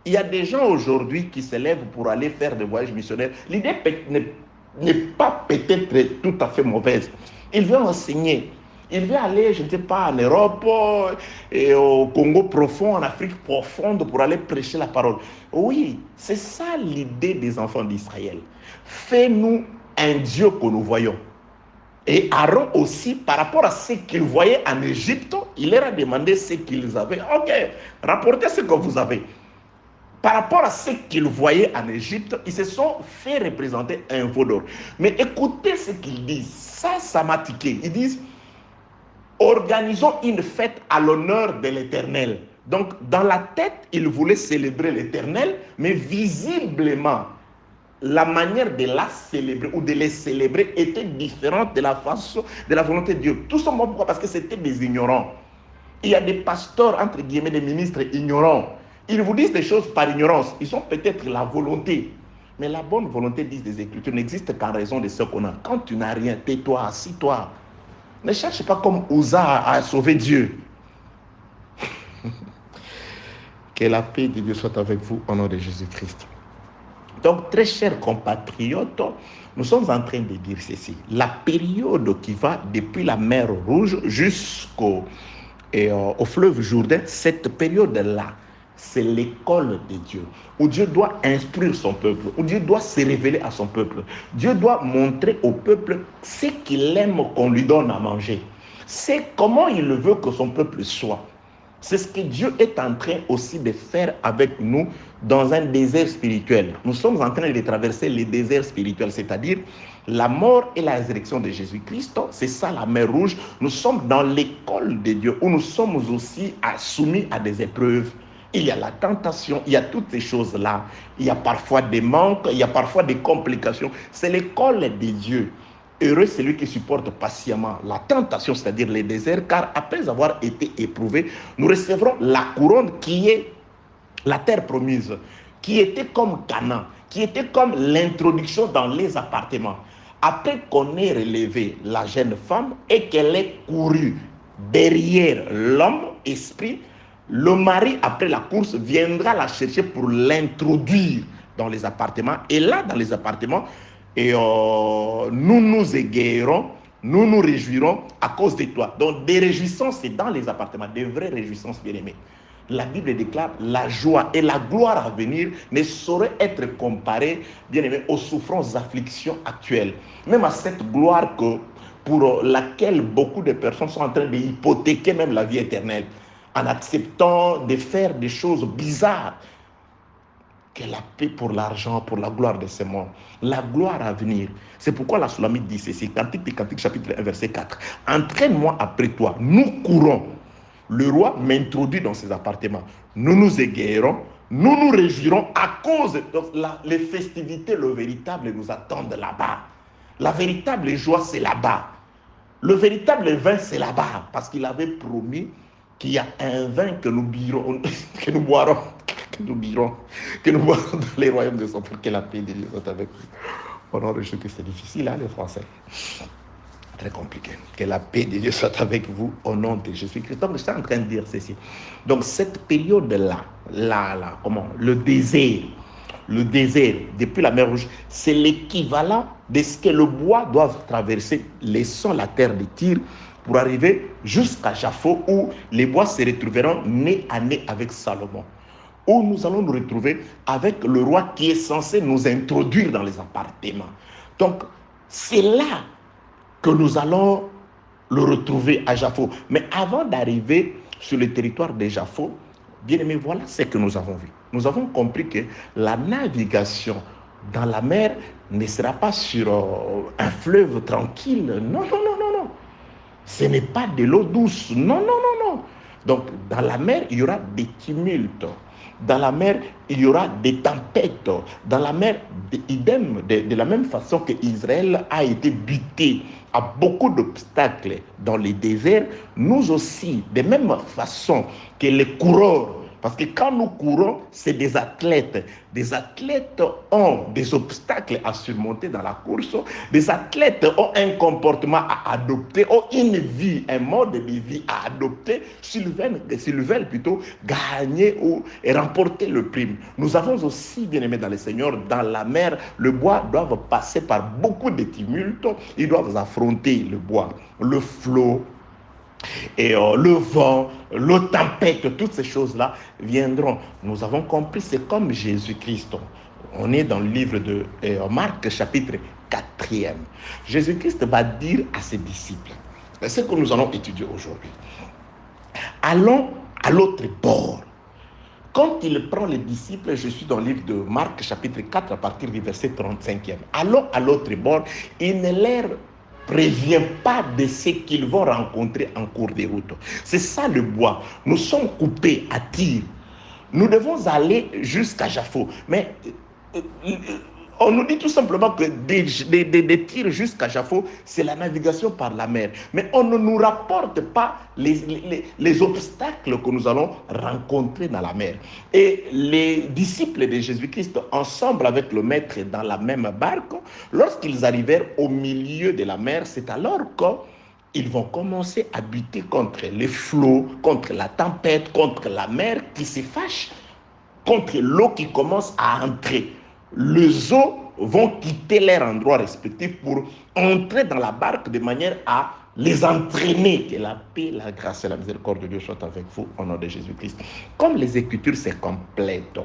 Il y a des gens aujourd'hui qui se lèvent pour aller faire des voyages missionnaires. L'idée n'est pas peut-être tout à fait mauvaise. Il veut enseigner. Il veut aller, je ne sais pas, en Europe, et au Congo profond, en Afrique profonde, pour aller prêcher la parole. Oui, c'est ça l'idée des enfants d'Israël. Fais-nous un Dieu que nous voyons. Et Aaron aussi, par rapport à ce qu'il voyait en Égypte, il leur a demandé ce qu'ils avaient. Ok, rapportez ce que vous avez. Par rapport à ce qu'ils voyaient en Égypte, ils se sont fait représenter un veau d'or. Mais écoutez ce qu'ils disent. Ça m'a tiqué. Ils disent, organisons une fête à l'honneur de l'Éternel. Donc, dans la tête, ils voulaient célébrer l'Éternel, mais visiblement, la manière de la célébrer ou de les célébrer était différente de la façon, de la volonté de Dieu. Tout simplement pourquoi? Parce que c'était des ignorants. Il y a des pasteurs, entre guillemets, des ministres ignorants. Ils vous disent des choses par ignorance. Ils ont peut-être la volonté. Mais la bonne volonté, disent les Écritures, n'existe qu'en raison de ce qu'on a. Quand tu n'as rien, tais-toi, assis-toi. Ne cherche pas comme Uza à sauver Dieu. Que la paix de Dieu soit avec vous au nom de Jésus-Christ. Donc, très chers compatriotes, nous sommes en train de dire ceci. La période qui va depuis la mer Rouge jusqu'au au fleuve Jourdain, cette période-là, c'est l'école de Dieu, où Dieu doit instruire son peuple, où Dieu doit se révéler à son peuple. Dieu doit montrer au peuple ce qu'il aime qu'on lui donne à manger. C'est comment il veut que son peuple soit. C'est ce que Dieu est en train aussi de faire avec nous dans un désert spirituel. Nous sommes en train de traverser le désert spirituel, c'est-à-dire la mort et la résurrection de Jésus-Christ. C'est ça la mer Rouge. Nous sommes dans l'école de Dieu où nous sommes aussi soumis à des épreuves. Il y a la tentation, il y a toutes ces choses-là. Il y a parfois des manques, il y a parfois des complications. C'est l'école de Dieu. Heureux celui qui supporte patiemment la tentation, c'est-à-dire les déserts, car après avoir été éprouvé, nous recevrons la couronne qui est la terre promise, qui était comme Canaan, qui était comme l'introduction dans les appartements. Après qu'on ait relevé la jeune femme et qu'elle ait couru derrière l'homme, esprit, le mari, après la course, viendra la chercher pour l'introduire dans les appartements. Et là, dans les appartements, nous nous égayerons, nous nous réjouirons à cause de toi. Donc, des réjouissances, c'est dans les appartements, des vraies réjouissances, bien-aimés. La Bible déclare la joie et la gloire à venir ne sauraient être comparées, bien-aimés, aux souffrances, aux afflictions actuelles. Même à cette gloire pour laquelle beaucoup de personnes sont en train d'hypothéquer même la vie éternelle, en acceptant de faire des choses bizarres. Que la paix pour l'argent, pour la gloire de ce monde. La gloire à venir. C'est pourquoi la Sulamite dit ceci, Cantique des Cantiques, chapitre 1, verset 4. Entraîne-moi après toi, nous courons. Le roi m'introduit dans ses appartements. Nous nous égayerons, nous nous réjouirons à cause de les festivités, le véritable nous attendent là-bas. La véritable joie, c'est là-bas. Le véritable vin, c'est là-bas. Parce qu'il avait promis qu'il y a un vin que nous boirons, que nous boirons dans les royaumes de son Père. Que la paix de Dieu soit avec vous. Au nom de Jésus, que c'est difficile, hein, les Français. Très compliqué. Que la paix de Dieu soit avec vous au nom de Jésus-Christ. Donc, je suis en train de dire ceci. Donc, cette période-là, le désert, depuis la mer Rouge, c'est l'équivalent de ce que le bois doit traverser, laissant la terre de Tyr, pour arriver jusqu'à Japhos, où les bois se retrouveront nez à nez avec Salomon. Où nous allons nous retrouver avec le roi qui est censé nous introduire dans les appartements. Donc, c'est là que nous allons le retrouver à Japhos. Mais avant d'arriver sur le territoire de Japhos, bien aimé, voilà ce que nous avons vu. Nous avons compris que la navigation dans la mer ne sera pas sur un fleuve tranquille. Non, non, non, non, non. Ce n'est pas de l'eau douce. Non, non, non, non. Donc, dans la mer, il y aura des tumultes. Dans la mer, il y aura des tempêtes. Dans la mer, idem, de la même façon que Israël a été buté à beaucoup d'obstacles dans les déserts, nous aussi, de même façon que les coureurs, parce que quand nous courons, c'est des athlètes. Des athlètes ont des obstacles à surmonter dans la course. Des athlètes ont un comportement à adopter, ont une vie, un mode de vie à adopter s'ils veulent plutôt gagner ou remporter le prime. Nous avons aussi, bien aimés dans le Seigneur, dans la mer, le bois doit passer par beaucoup de tumultes. Ils doivent affronter le bois, le flot, et le vent, la tempête, toutes ces choses-là viendront. Nous avons compris, c'est comme Jésus-Christ. On est dans le livre de Marc, chapitre 4e. Jésus-Christ va dire à ses disciples, c'est ce que nous allons étudier aujourd'hui. Allons à l'autre bord. Quand il prend les disciples, je suis dans le livre de Marc, chapitre 4, à partir du verset 35e. Allons à l'autre bord, il ne leur prévient pas de ce qu'ils vont rencontrer en cours de route. C'est ça le bois. Nous sommes coupés à Tyr. Nous devons aller jusqu'à Japhos. Mais On nous dit tout simplement que des tirs jusqu'à Jaffo, c'est la navigation par la mer. Mais on ne nous rapporte pas les obstacles que nous allons rencontrer dans la mer. Et les disciples de Jésus-Christ, ensemble avec le maître dans la même barque, lorsqu'ils arrivèrent au milieu de la mer, c'est alors qu'ils vont commencer à buter contre les flots, contre la tempête, contre la mer qui se fâche, contre l'eau qui commence à entrer. Les eaux vont quitter leur endroit respectif pour entrer dans la barque de manière à les entraîner. Que la paix, la grâce et la miséricorde de Dieu soient avec vous au nom de Jésus-Christ. Comme les Écritures, c'est complète.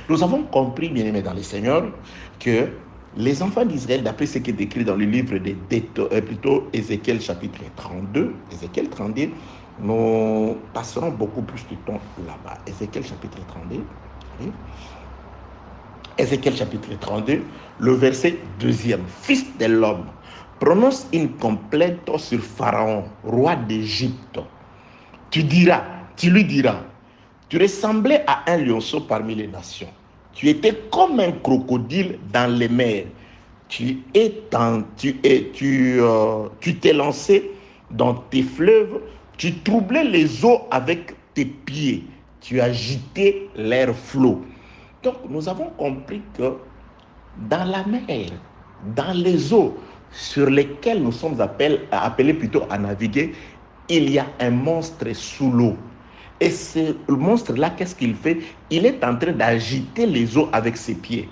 Nous avons compris, bien-aimés dans le Seigneur, que les enfants d'Israël, d'après ce qui est décrit dans le livre de plutôt Ézéchiel chapitre 32, Ézéchiel 32, nous passerons beaucoup plus de temps là-bas. Ézéchiel chapitre 32. Oui. Ézéchiel chapitre 32, le verset 2e. Fils de l'homme, prononce une complainte sur Pharaon, roi d'Égypte. Tu lui diras, tu ressemblais à un lionceau parmi les nations. Tu étais comme un crocodile dans les mers. Tu t'es lancé dans tes fleuves, tu troublais les eaux avec tes pieds, tu agitais leurs flots. Donc, nous avons compris que dans la mer, dans les eaux sur lesquelles nous sommes appelés plutôt à naviguer, il y a un monstre sous l'eau. Et ce monstre-là, qu'est-ce qu'il fait? Il est en train d'agiter les eaux avec ses pieds.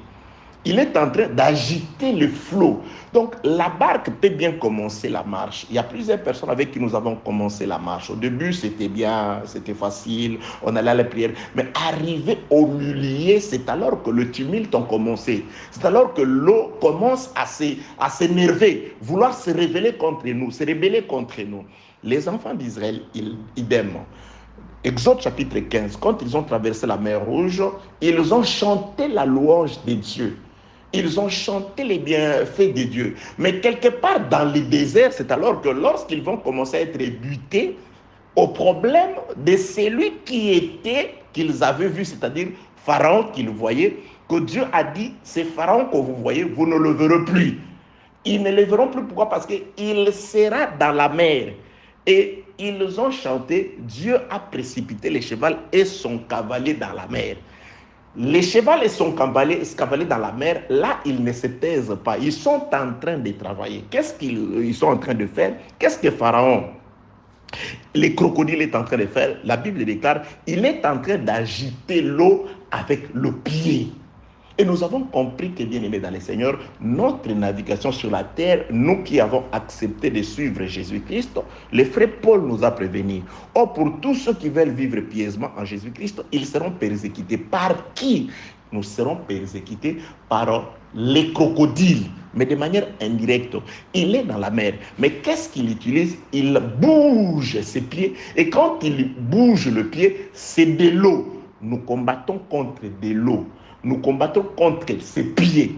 Il est en train d'agiter le flot. Donc, la barque peut bien commencer la marche. Il y a plusieurs personnes avec qui nous avons commencé la marche. Au début, c'était bien, c'était facile, on allait à la prière. Mais arrivé au milieu, c'est alors que le tumulte a commencé. C'est alors que l'eau commence à s'énerver, vouloir se révéler contre nous, se rébeller contre nous. Les enfants d'Israël, idem. Exode chapitre 15, quand ils ont traversé la mer Rouge, ils ont chanté la louange de Dieu. Ils ont chanté les bienfaits de Dieu. Mais quelque part dans le désert, c'est alors que lorsqu'ils vont commencer à être butés, au problème de celui qu'ils avaient vu, c'est-à-dire Pharaon qu'ils voyaient, que Dieu a dit, c'est Pharaon que vous voyez, vous ne le verrez plus. Ils ne le verront plus, pourquoi? Parce qu'il sera dans la mer. Et ils ont chanté, Dieu a précipité le cheval et son cavalier dans la mer. Les chevals et son cavalier dans la mer, là, ils ne se taisent pas. Ils sont en train de travailler. Qu'est-ce qu'ils sont en train de faire? Qu'est-ce que Pharaon, les crocodiles, est en train de faire? La Bible déclare, il est en train d'agiter l'eau avec le pied. Et nous avons compris que, bien aimés dans le Seigneur, notre navigation sur la terre, nous qui avons accepté de suivre Jésus-Christ, le frère Paul nous a prévenus. Or, pour tous ceux qui veulent vivre pieusement en Jésus-Christ, ils seront persécutés. Par qui? Nous serons persécutés par les crocodiles, mais de manière indirecte. Il est dans la mer, mais qu'est-ce qu'il utilise? Il bouge ses pieds, et quand il bouge le pied, c'est de l'eau. Nous combattons contre de l'eau. Nous combattons contre ses pieds.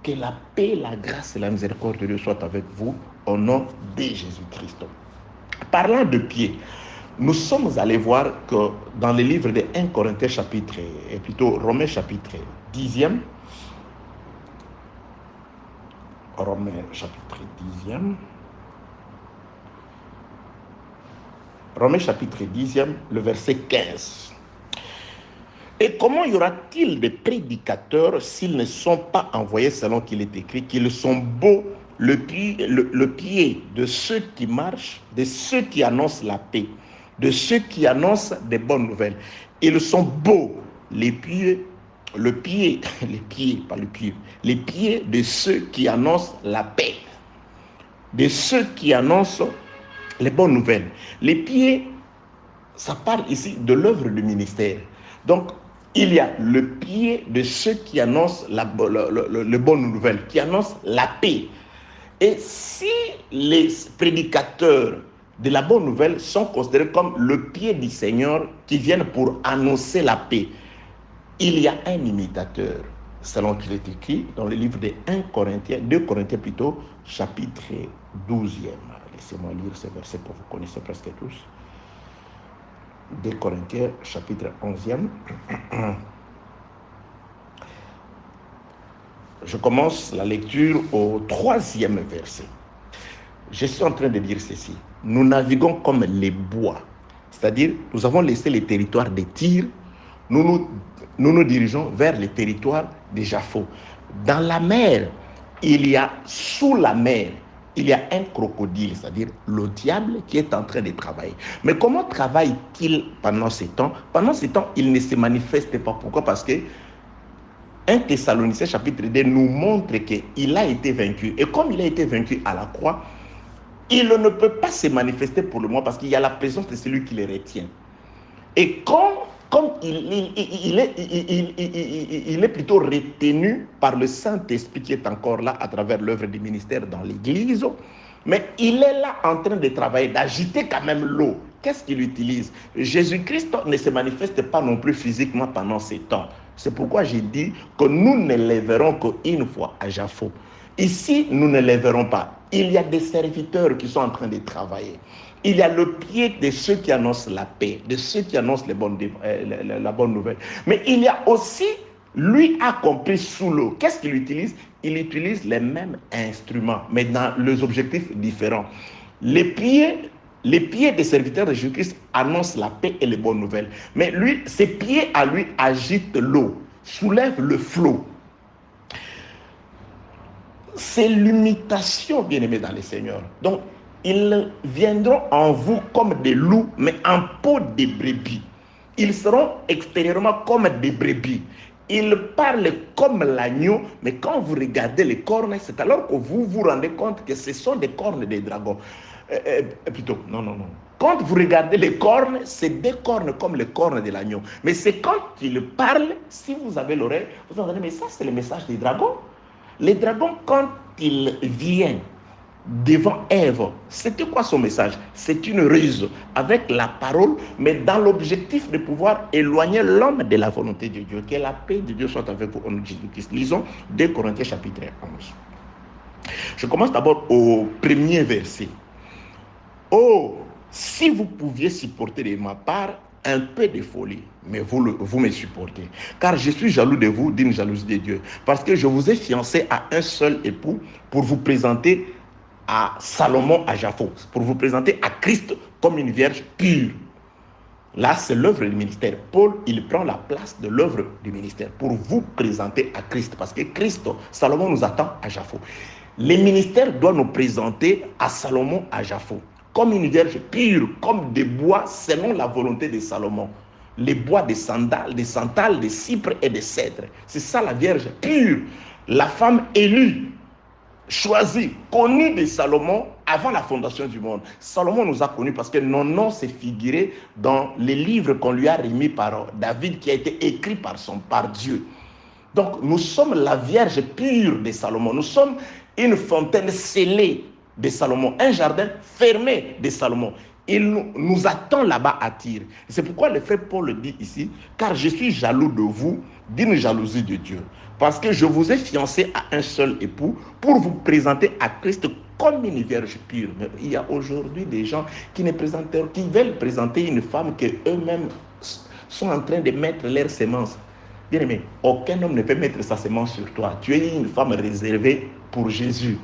Que la paix, la grâce et la miséricorde de Dieu soient avec vous au nom de Jésus-Christ. Parlant de pieds, nous sommes allés voir que dans le livre de 1 Corinthiens chapitre, et plutôt Romains chapitre 10e, Romains chapitre 10e, Romains chapitre 10e, le verset 15. Et comment y aura-t-il de prédicateurs s'ils ne sont pas envoyés selon qu'il est écrit, qu'ils sont beaux le pied de ceux qui marchent, de ceux qui annoncent la paix, de ceux qui annoncent des bonnes nouvelles. Ils sont beaux les pieds de ceux qui annoncent la paix, de ceux qui annoncent les bonnes nouvelles. Les pieds, ça parle ici de l'œuvre du ministère. Donc, il y a le pied de ceux qui annoncent les bonnes nouvelles, qui annoncent la paix. Et si les prédicateurs de la bonne nouvelle sont considérés comme le pied du Seigneur qui viennent pour annoncer la paix, il y a un imitateur, selon qu'il est écrit dans le livre de 2 Corinthiens plutôt, chapitre 12e. Laissez-moi lire ce verset que vous connaissez presque tous. 2 Corinthiens, chapitre 11e. Je commence la lecture au 3e verset. Je suis en train de dire ceci. Nous naviguons comme les bois. C'est-à-dire, nous avons laissé les territoires de Tyr. Nous nous dirigeons vers les territoires de Japhos. Dans la mer, sous la mer, il y a un crocodile, c'est-à-dire le diable qui est en train de travailler. Mais comment travaille-t-il pendant ces temps? Pendant ces temps, il ne se manifeste pas. Pourquoi? Parce que 1 Thessaloniciens chapitre 2 nous montre qu'il a été vaincu. Et comme il a été vaincu à la croix, il ne peut pas se manifester pour le moment parce qu'il y a la présence de celui qui le retient. Et comme il est plutôt retenu par le Saint-Esprit qui est encore là à travers l'œuvre du ministère dans l'Église, mais il est là en train de travailler, d'agiter quand même l'eau. Qu'est-ce qu'il utilise? Jésus-Christ ne se manifeste pas non plus physiquement pendant ces temps. C'est pourquoi j'ai dit que nous ne les verrons qu'une fois à Japhos. Ici, nous ne les verrons pas. Il y a des serviteurs qui sont en train de travailler. Il y a le pied de ceux qui annoncent la paix, de ceux qui annoncent la bonne nouvelle. Mais il y a aussi, lui accompli sous l'eau. Qu'est-ce qu'il utilise? Il utilise les mêmes instruments, mais dans les objectifs différents. Les pieds des serviteurs de Jésus-Christ annoncent la paix et les bonnes nouvelles. Mais lui, ses pieds à lui agitent l'eau, soulèvent le flot. C'est l'imitation, bien-aimés dans le Seigneur. Donc, ils viendront en vous comme des loups, mais en peau de brebis. Ils seront extérieurement comme des brebis. Ils parlent comme l'agneau, mais quand vous regardez les cornes, c'est alors que vous vous rendez compte que ce sont des cornes des dragons. Non. Quand vous regardez les cornes, c'est des cornes comme les cornes de l'agneau. Mais c'est quand ils parlent, si vous avez l'oreille, vous entendez, mais ça c'est le message des dragons. Les dragons, quand ils viennent devant Ève, c'était quoi son message? C'est une ruse avec la parole, mais dans l'objectif de pouvoir éloigner l'homme de la volonté de Dieu. Que la paix de Dieu soit avec vous au nom de Jésus-Christ. Lisons 2 Corinthiens chapitre 11. Je commence d'abord au premier verset. Oh, si vous pouviez supporter de ma part un peu de folie, mais vous me supportez. Car je suis jaloux de vous d'une jalousie de Dieu. Parce que je vous ai fiancé à un seul époux pour vous présenter à Salomon à Japhos, pour vous présenter à Christ comme une vierge pure. Là, c'est l'œuvre du ministère. Paul, il prend la place de l'œuvre du ministère pour vous présenter à Christ. Parce que Christ, Salomon nous attend à Japhos. Les ministères doivent nous présenter à Salomon à Japhos comme une vierge pure, comme des bois selon la volonté de Salomon. Les bois des sandales, des cypres et des cèdres. C'est ça la vierge pure. La femme élue, choisie, connue de Salomon avant la fondation du monde. Salomon nous a connus parce que nos noms s'est figuré dans les livres qu'on lui a remis par David, qui a été écrit par Dieu. Donc nous sommes la vierge pure de Salomon. Nous sommes une fontaine scellée de Salomon, un jardin fermé de Salomon. Il nous attend là-bas à Tyr. C'est pourquoi le frère Paul le dit ici, car je suis jaloux de vous d'une jalousie de Dieu. Parce que je vous ai fiancé à un seul époux pour vous présenter à Christ comme une vierge pure. Mais il y a aujourd'hui des gens qui veulent présenter une femme qu'eux-mêmes sont en train de mettre leur sémence. Bien aimé, aucun homme ne peut mettre sa sémence sur toi. Tu es une femme réservée pour Jésus.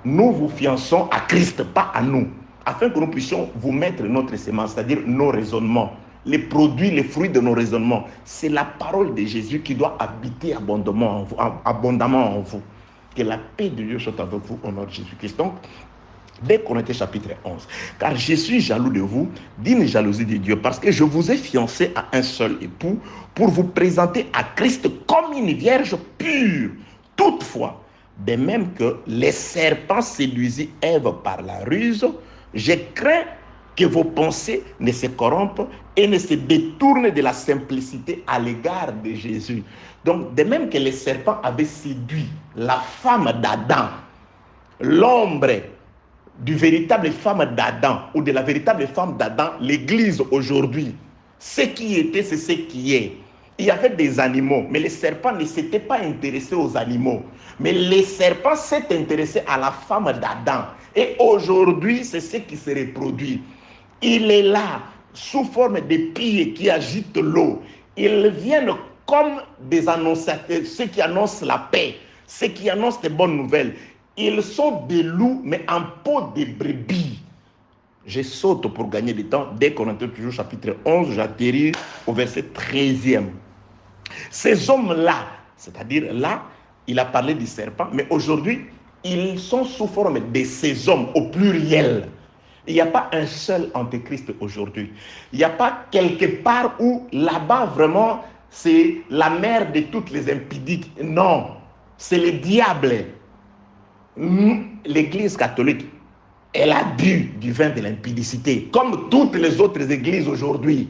Nous vous fiançons à Christ, pas à nous, afin que nous puissions vous mettre notre sémence, c'est-à-dire nos raisonnements, les produits, les fruits de nos raisonnements. C'est la parole de Jésus qui doit habiter abondamment en vous. Que la paix de Dieu soit avec vous au nom de Jésus-Christ. Donc, 2 Corinthiens chapitre 11. Car je suis jaloux de vous d'une jalousie de Dieu, parce que je vous ai fiancé à un seul époux pour vous présenter à Christ comme une vierge pure. Toutefois, de même que les serpents séduisit Ève par la ruse, je crains que vos pensées ne se corrompent et ne se détournent de la simplicité à l'égard de Jésus. Donc, de même que les serpents avaient séduit la femme d'Adam, l'ombre du véritable femme d'Adam ou de la véritable femme d'Adam, l'Église aujourd'hui, ce qui était, c'est ce qui est. Il y avait des animaux, mais les serpents ne s'étaient pas intéressés aux animaux. Mais les serpents s'étaient intéressés à la femme d'Adam. Et aujourd'hui, c'est ce qui se reproduit. Il est là, sous forme de pieds qui agitent l'eau. Ils viennent comme des annonciateurs, ceux qui annoncent la paix. ceux qui annoncent des bonnes nouvelles. Ils sont des loups, mais en peau de brebis. Je saute pour gagner du temps. Dès qu'on entend toujours chapitre 11, j'atterris au verset 13e. Ces hommes-là, c'est-à-dire là, il a parlé du serpent, mais aujourd'hui, ils sont sous forme de ces hommes au pluriel. Il n'y a pas un seul antéchrist aujourd'hui. Il n'y a pas quelque part où là-bas vraiment c'est la mère de toutes les impudiques. Non, c'est le diable. L'église catholique, elle a bu du vin de l'impudicité, comme toutes les autres églises aujourd'hui.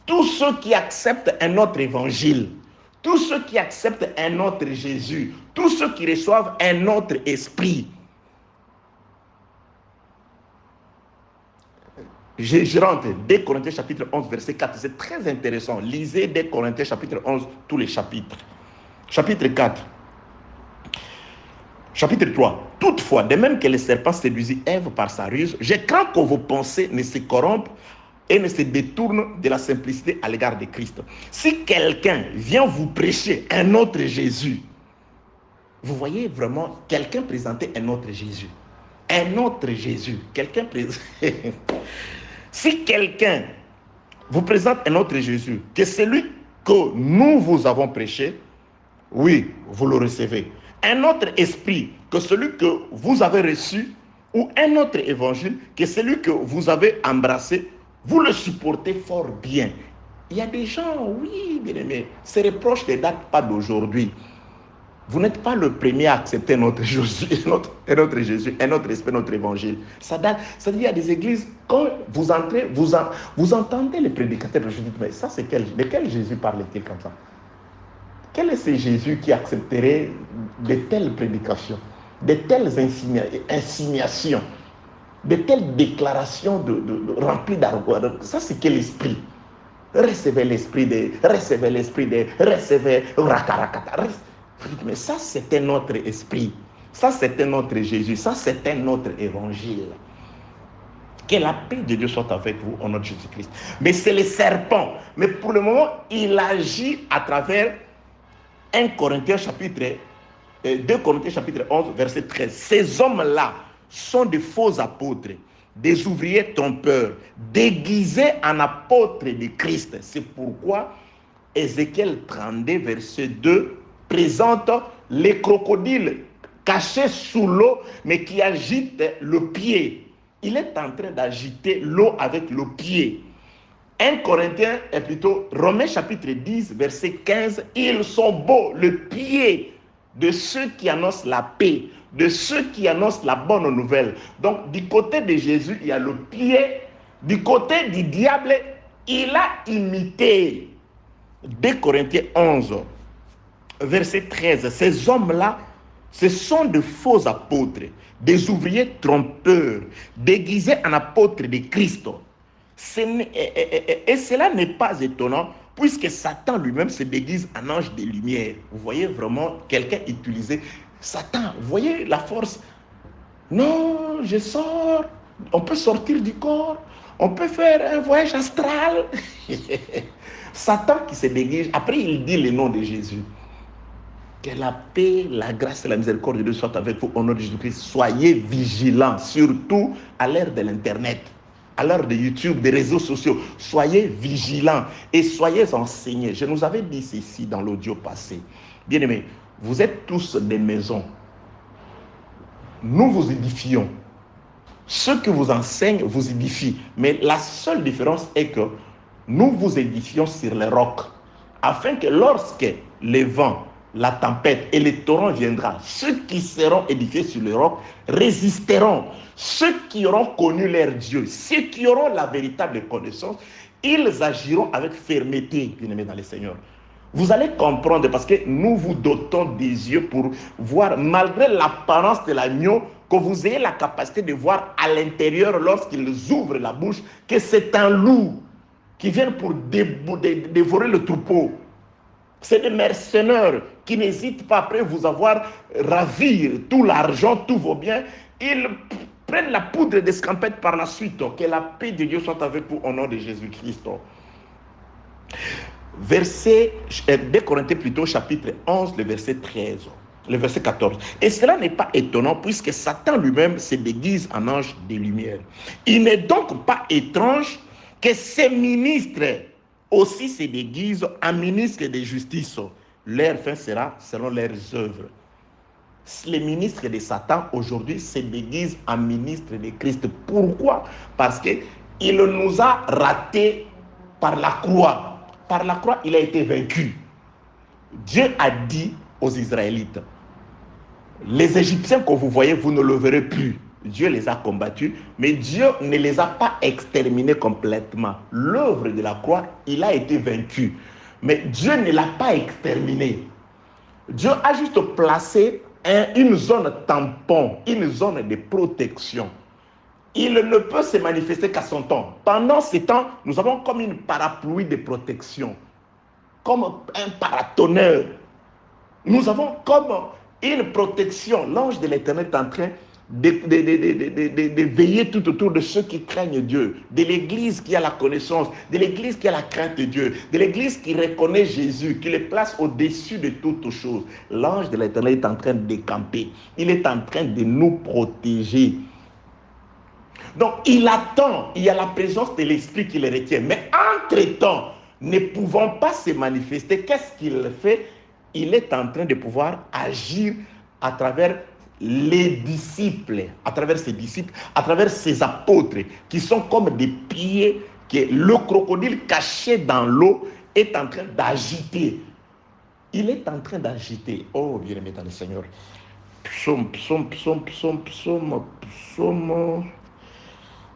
Tous ceux qui acceptent un autre évangile, tous ceux qui acceptent un autre Jésus, tous ceux qui reçoivent un autre esprit. Je rentre, 2 Corinthiens chapitre 11, verset 4, c'est très intéressant. Lisez 2 Corinthiens chapitre 11, tous les chapitres. Chapitre 4. Chapitre 3. Toutefois, de même que le serpent séduisit Ève par sa ruse, je crains que vos pensées ne se corrompent et ne se détournent de la simplicité à l'égard de Christ. Si quelqu'un vient vous prêcher un autre Jésus, vous voyez vraiment quelqu'un présenter un autre Jésus. Un autre Jésus. Quelqu'un présente... Si quelqu'un vous présente un autre Jésus, que celui que nous vous avons prêché, oui, vous le recevez. Un autre esprit que celui que vous avez reçu, ou un autre évangile que celui que vous avez embrassé, vous le supportez fort bien. Il y a des gens, oui, bien aimés, ces reproches ne datent pas d'aujourd'hui. Vous n'êtes pas le premier à accepter notre Jésus, notre Jésus, notre esprit, notre évangile. Ça date, c'est-à-dire, il y a des églises, quand vous entrez, vous entendez les prédicateurs, je dis, mais ça, de quel Jésus parle-t-il comme ça? Quel est ce Jésus qui accepterait de telles prédications, de telles insignations, de telles déclarations remplies d'arguments? Ça, c'est quel esprit? Recevez l'esprit de rakarakata. Mais ça, c'est un autre esprit. Ça, c'est un autre Jésus. Ça, c'est un autre évangile. Que la paix de Dieu soit avec vous au nom de Jésus-Christ. Mais c'est le serpent. Mais pour le moment, il agit à travers 2 Corinthiens chapitre 11, verset 13. Ces hommes-là sont de faux apôtres, des ouvriers trompeurs, déguisés en apôtres de Christ. C'est pourquoi Ézéchiel 32, verset 2, présente les crocodiles cachés sous l'eau, mais qui agitent le pied. Il est en train d'agiter l'eau avec le pied. 1 Corinthiens, et plutôt Romains chapitre 10, verset 15, ils sont beaux, le pied de ceux qui annoncent la paix, de ceux qui annoncent la bonne nouvelle. Donc, du côté de Jésus, il y a le pied. Du côté du diable, il a imité. 2 Corinthiens 11, verset 13, ces hommes-là, ce sont de faux apôtres, des ouvriers trompeurs, déguisés en apôtres de Christ. Et cela n'est pas étonnant, puisque Satan lui-même se déguise en ange de lumière. Vous voyez vraiment quelqu'un utiliser Satan. Vous voyez la force. Non, je sors. On peut sortir du corps. On peut faire un voyage astral. Satan qui se déguise. Après, il dit le nom de Jésus. Que la paix, la grâce et la miséricorde de Dieu soient avec vous au nom de Jésus-Christ. Soyez vigilants, surtout à l'ère de l'Internet, à l'heure de YouTube, des réseaux sociaux. Soyez vigilants et soyez enseignés. Je nous avais dit ceci dans l'audio passé. Bien-aimés, vous êtes tous des maisons. Nous vous édifions. Ceux qui vous enseignent vous édifient. Mais la seule différence est que nous vous édifions sur les rocs, afin que lorsque les vents, la tempête et les torrents viendront, ceux qui seront édifiés sur le roc résisteront. Ceux qui auront connu leur Dieu, ceux qui auront la véritable connaissance, ils agiront avec fermeté, bien-aimés dans le Seigneur. Vous allez comprendre, parce que nous vous dotons des yeux pour voir, malgré l'apparence de l'agneau, que vous ayez la capacité de voir à l'intérieur, lorsqu'ils ouvrent la bouche, que c'est un loup qui vient pour dévorer le troupeau. C'est des mercenaires qui n'hésitent pas, après vous avoir ravi tout l'argent, tous vos biens, ils prennent la poudre d'escampette par la suite. Que la paix de Dieu soit avec vous au nom de Jésus-Christ. 2 Corinthiens plutôt, chapitre 11, le verset 13, le verset 14. Et cela n'est pas étonnant puisque Satan lui-même se déguise en ange de lumière. Il n'est donc pas étrange que ces ministres aussi se déguisent en ministres de justice. Leur fin sera selon leurs œuvres. Les ministres de Satan aujourd'hui se déguisent en ministres de Christ. Pourquoi? Parce qu'il nous a ratés par la croix. Par la croix, il a été vaincu. Dieu a dit aux Israélites, les Égyptiens que vous voyez, vous ne le verrez plus. Dieu les a combattus, mais Dieu ne les a pas exterminés complètement. L'œuvre de la croix, il a été vaincu. Mais Dieu ne l'a pas exterminé. Dieu a juste placé une zone tampon, une zone de protection. Il ne peut se manifester qu'à son temps. Pendant ce temps, nous avons comme une parapluie de protection, comme un paratonnerre. Nous avons comme une protection. L'ange de l'Éternel est en train de veiller tout autour de ceux qui craignent Dieu, de l'église qui a la connaissance, de l'église qui a la crainte de Dieu, de l'église qui reconnaît Jésus, qui le place au-dessus de toutes choses. L'ange de l'Éternel est en train de décamper. Il est en train de nous protéger. Donc, il attend, il y a la présence de l'Esprit qui le retient. Mais entre-temps, ne pouvant pas se manifester, qu'est-ce qu'il fait? Il est en train de pouvoir agir à travers les disciples, à travers ses disciples, à travers ses apôtres, qui sont comme des pieds que le crocodile caché dans l'eau est en train d'agiter. Il est en train d'agiter. Oh, bien-aimé dans le Seigneur. Psaume.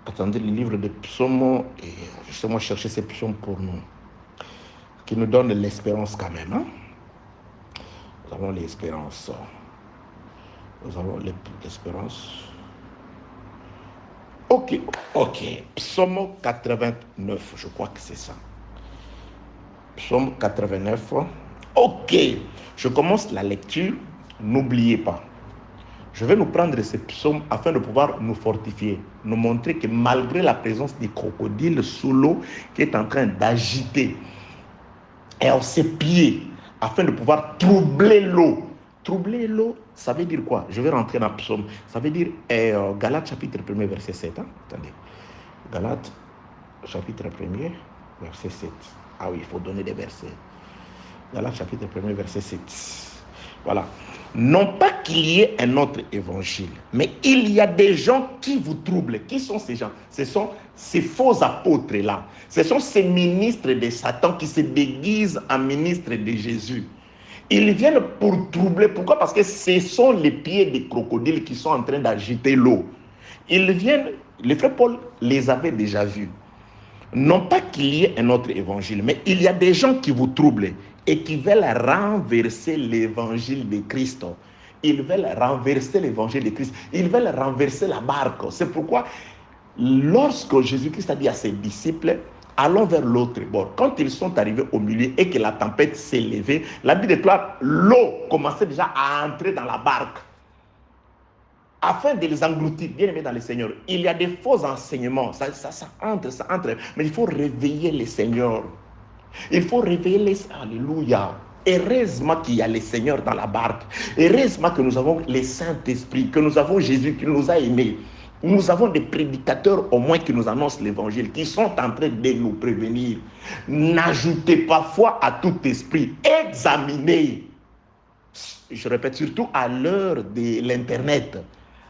Attendez, le livre de psaumes, et justement chercher ces psaumes pour nous, qui nous donnent l'espérance quand même. Hein? Nous avons l'espérance. Nous avons l'espérance. Ok. Psaume 89, je crois que c'est ça. Psaume 89. Ok. Je commence la lecture. N'oubliez pas. Je vais nous prendre ces psaumes afin de pouvoir nous fortifier, nous montrer que malgré la présence des crocodiles sous l'eau qui est en train d'agiter et on ses pieds afin de pouvoir troubler l'eau. Troubler l'eau, ça veut dire quoi? Je vais rentrer dans le psaume. Ça veut dire Galates chapitre 1 verset 7. Hein? Attendez. Galates chapitre 1 verset 7. Ah oui, il faut donner des versets. Galates chapitre 1 verset 7. Voilà. Non pas qu'il y ait un autre évangile, mais il y a des gens qui vous troublent. Qui sont ces gens? Ce sont ces faux apôtres-là. Ce sont ces ministres de Satan qui se déguisent en ministres de Jésus. Ils viennent pour troubler. Pourquoi? Parce que ce sont les pieds des crocodiles qui sont en train d'agiter l'eau. Ils viennent, le frère Paul les avait déjà vus. Non pas qu'il y ait un autre évangile, mais il y a des gens qui vous troublent et qui veulent renverser l'évangile de Christ. Ils veulent renverser l'évangile de Christ. Ils veulent renverser la barque. C'est pourquoi, lorsque Jésus-Christ a dit à ses disciples, allons vers l'autre bord. Quand ils sont arrivés au milieu et que la tempête s'est levée, la Bible déclare l'eau commençait déjà à entrer dans la barque. Afin de les engloutir, bien aimés dans le Seigneur. Il y a des faux enseignements, ça entre, mais il faut réveiller les seigneurs. Il faut réveiller les... Alléluia. Heureusement qu'il y a les seigneurs dans la barque. Heureusement que nous avons les Saint-Esprit, que nous avons Jésus qui nous a aimés. Nous avons des prédicateurs au moins qui nous annoncent l'évangile, qui sont en train de nous prévenir. N'ajoutez pas foi à tout esprit. Examinez. Je répète, surtout à l'heure de l'Internet.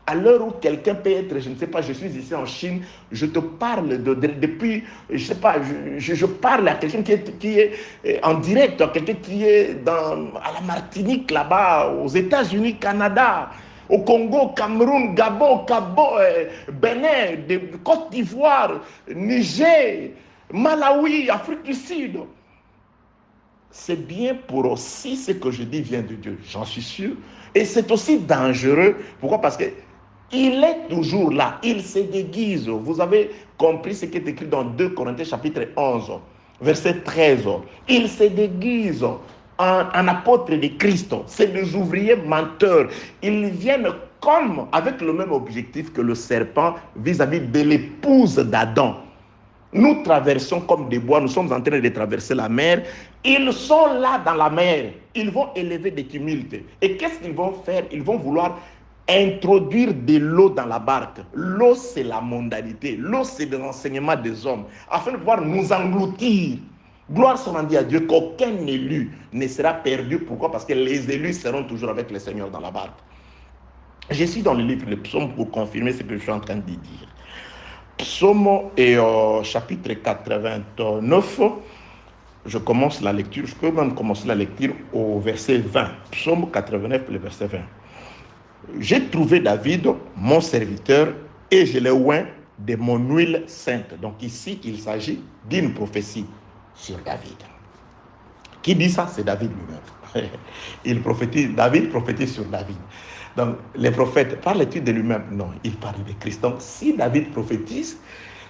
À l'heure où quelqu'un peut être, je ne sais pas, je suis ici en Chine, je te parle depuis, je ne sais pas, je parle à quelqu'un qui est en direct, à quelqu'un qui est à la Martinique, là-bas, aux États-Unis, Canada, au Congo, Cameroun, Gabon, Bénin, Côte d'Ivoire, Niger, Malawi, Afrique du Sud. C'est bien pour aussi ce que je dis vient de Dieu, j'en suis sûr. Et c'est aussi dangereux. Pourquoi? Parce que il est toujours là, il se déguise. Vous avez compris ce qui est écrit dans 2 Corinthiens chapitre 11, verset 13. Il se déguise en apôtre de Christ. C'est des ouvriers menteurs. Ils viennent comme avec le même objectif que le serpent vis-à-vis de l'épouse d'Adam. Nous traversons comme des bois, nous sommes en train de traverser la mer. Ils sont là dans la mer. Ils vont élever des tumultes. Et qu'est-ce qu'ils vont faire? Ils vont vouloir introduire de l'eau dans la barque. L'eau, c'est la mondanité. L'eau, c'est l'enseignement des hommes. Afin de pouvoir nous engloutir. Gloire soit rendue à Dieu qu'aucun élu ne sera perdu. Pourquoi? Parce que les élus seront toujours avec le Seigneur dans la barque. Je suis dans le livre des psaumes pour confirmer ce que je suis en train de dire. Psaume et chapitre 89. Je commence la lecture. Je peux même commencer la lecture au verset 20. Psaume 89, le verset 20. J'ai trouvé David, mon serviteur, et je l'ai oint de mon huile sainte. Donc ici, il s'agit d'une prophétie sur David. Qui dit ça? C'est David lui-même. Il prophétise, David prophétise sur David. Donc les prophètes, parlent-ils de lui-même? Non, il parle de Christ. Donc si David prophétise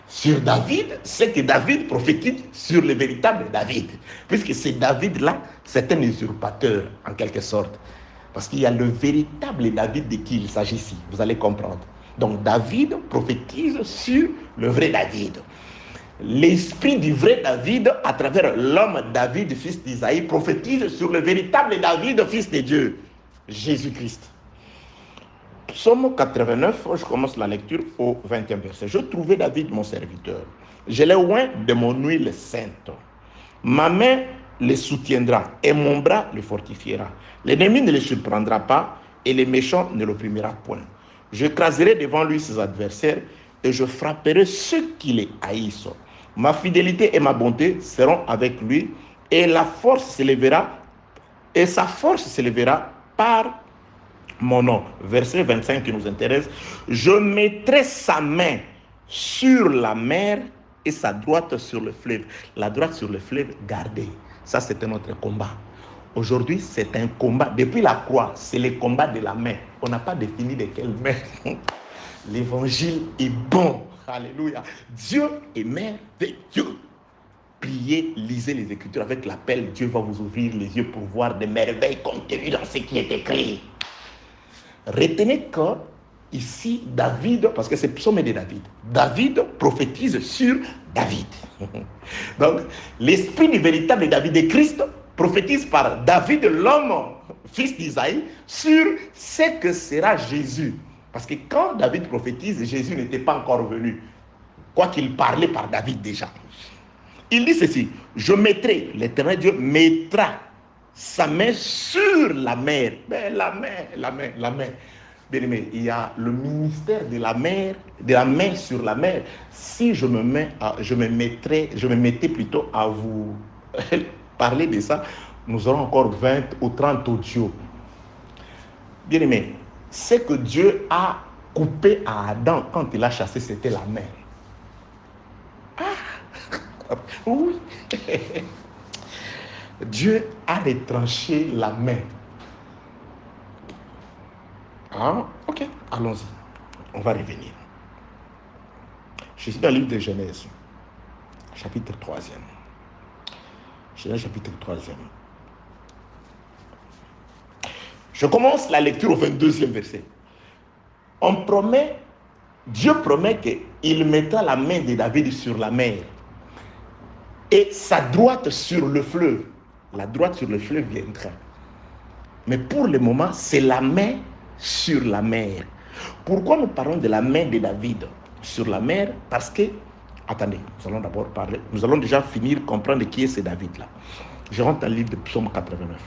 sur David, c'est que David prophétise sur le véritable David. Puisque c'est David-là, c'est un usurpateur en quelque sorte. Parce qu'il y a le véritable David de qui il s'agit ici. Vous allez comprendre. Donc David prophétise sur le vrai David. L'esprit du vrai David, à travers l'homme David, fils d'Isaïe, prophétise sur le véritable David, fils de Dieu, Jésus-Christ. Psaume 89, je commence la lecture au 20e verset. Je trouvais David mon serviteur. Je l'ai oint de mon huile sainte. Ma main le soutiendra et mon bras le fortifiera. L'ennemi ne le surprendra pas et les méchants ne l'opprimera point. Je craserai devant lui ses adversaires et je frapperai ceux qui les haïssent. Ma fidélité et ma bonté seront avec lui et la force s'élèvera et sa force s'élèvera par mon nom. Verset 25 qui nous intéresse. Je mettrai sa main sur la mer et sa droite sur le fleuve. La droite sur le fleuve, gardez. Ça, c'est un autre combat. Aujourd'hui, c'est un combat. Depuis la croix, c'est le combat de la main. On n'a pas défini de quelle main. L'évangile est bon. Alléluia. Dieu est merveilleux. Priez, lisez les Écritures avec l'appel. Dieu va vous ouvrir les yeux pour voir des merveilles contenues dans ce qui est écrit. Retenez que ici, David, parce que c'est psaume de David, David prophétise sur David. Donc, l'esprit du véritable David de Christ prophétise par David, l'homme, fils d'Isaïe, sur ce que sera Jésus. Parce que quand David prophétise, Jésus n'était pas encore venu. Quoiqu'il parlait par David déjà. Il dit ceci, je mettrai, l'Éternel Dieu mettra sa main sur la mer. Mais la main. Bien aimé, il y a le ministère de la main sur la mer. Si je me mettais plutôt à vous parler de ça, nous aurons encore 20 ou 30 audios. Bien aimé, ce que Dieu a coupé à Adam quand il a chassé, c'était la main. Ah, oui. Dieu a retranché la main. Ah, ok, allons-y. On va revenir. Je suis dans le livre de Genèse, chapitre 3e. Genèse, chapitre 3e. Je commence la lecture au 22e verset. Dieu promet qu'il mettra la main de David sur la mer et sa droite sur le fleuve. La droite sur le fleuve viendra. Mais pour le moment, c'est la main sur la mer. Pourquoi nous parlons de la main de David sur la mer? Parce que, attendez, nous allons déjà finir comprendre qui est ce David-là. Je rentre dans le livre de Psaume 89.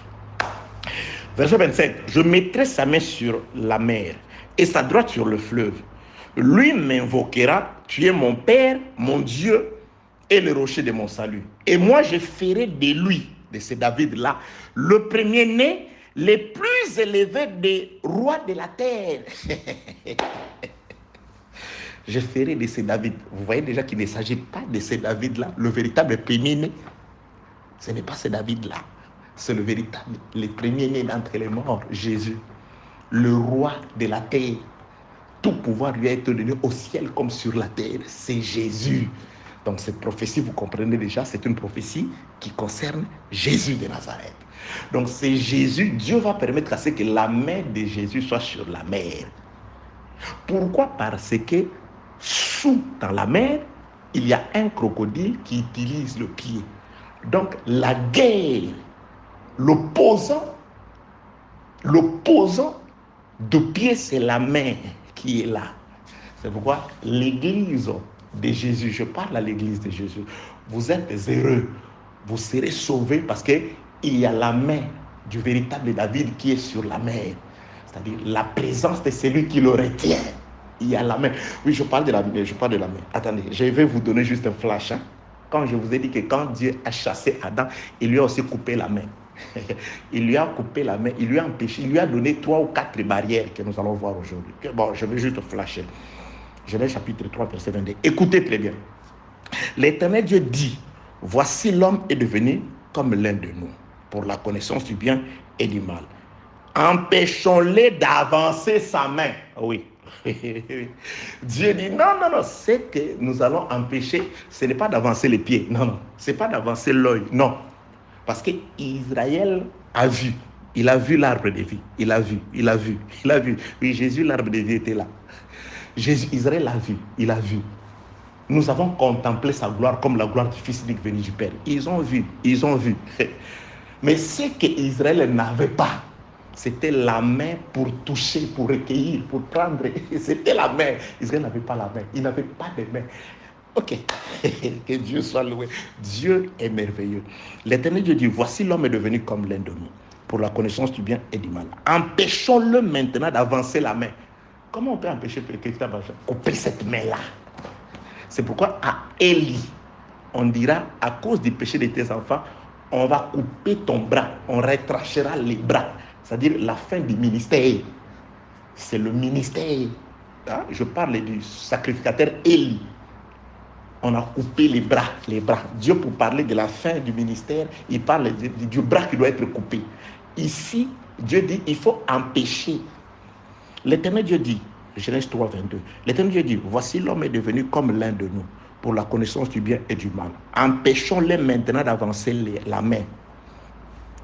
Verset 25. Je mettrai sa main sur la mer et sa droite sur le fleuve. Lui m'invoquera, tu es mon Père, mon Dieu et le rocher de mon salut. Et moi, je ferai de lui, de ce David-là, le premier-né, le plus élevé des rois de la terre. Je ferai de ce David. Vous voyez déjà qu'il ne s'agit pas de ce David-là, le véritable premier-né. Ce n'est pas ce David-là. C'est le véritable, le premier-né d'entre les morts, Jésus. Le roi de la terre. Tout pouvoir lui a été donné au ciel comme sur la terre. C'est Jésus. Donc cette prophétie, vous comprenez déjà, c'est une prophétie qui concerne Jésus de Nazareth. Donc c'est Jésus, Dieu va permettre à ce que la main de Jésus soit sur la mer. Pourquoi? Parce que dans la mer, il y a un crocodile qui utilise le pied. Donc la guerre, l'opposant de pied, c'est la main qui est là. C'est pourquoi l'église de Jésus, je parle à l'église de Jésus, vous êtes heureux, vous serez sauvés parce qu'il y a la main du véritable David qui est sur la mer. C'est-à-dire la présence de celui qui le retient. Il y a la main. Oui, je parle de la main. Attendez, je vais vous donner juste un flash. Hein. Quand je vous ai dit que quand Dieu a chassé Adam, il lui a aussi coupé la main. Il lui a coupé la main, il lui a empêché, il lui a donné 3 ou 4 barrières que nous allons voir aujourd'hui. Bon, je vais juste flasher. Genèse chapitre 3, verset 22. Écoutez très bien. L'Éternel Dieu dit, voici l'homme est devenu comme l'un de nous, pour la connaissance du bien et du mal. Empêchons-les d'avancer sa main. Oui. Dieu dit, non, ce que nous allons empêcher, ce n'est pas d'avancer les pieds. Non, ce n'est pas d'avancer l'œil. Non. Parce qu'Israël a vu. Il a vu l'arbre de vie. Il a vu. Oui, Jésus, l'arbre de vie était là. Israël a vu. Il a vu. Nous avons contemplé sa gloire comme la gloire du Fils unique venu du Père. Ils ont vu. Mais ce qu'Israël n'avait pas, c'était la main pour toucher, pour recueillir, pour prendre. C'était la main. Israël n'avait pas la main. Il n'avait pas de main. Ok. Que Dieu soit loué. Dieu est merveilleux. L'Éternel Dieu dit, voici l'homme est devenu comme l'un de nous, pour la connaissance du bien et du mal. Empêchons-le maintenant d'avancer la main. Comment on peut empêcher quelqu'un d'avancer? Couper cette main-là. C'est pourquoi à Élie, on dira, à cause du péché de tes enfants, on va couper ton bras, on rétrachera les bras. C'est-à-dire la fin du ministère. C'est le ministère. Hein? Je parle du sacrificateur Élie. On a coupé les bras. Dieu, pour parler de la fin du ministère, il parle du bras qui doit être coupé. Ici, Dieu dit, il faut empêcher. L'Éternel Dieu dit, Genèse 3, 22, l'Éternel Dieu dit, voici l'homme est devenu comme l'un de nous, pour la connaissance du bien et du mal. Empêchons-les maintenant d'avancer la main,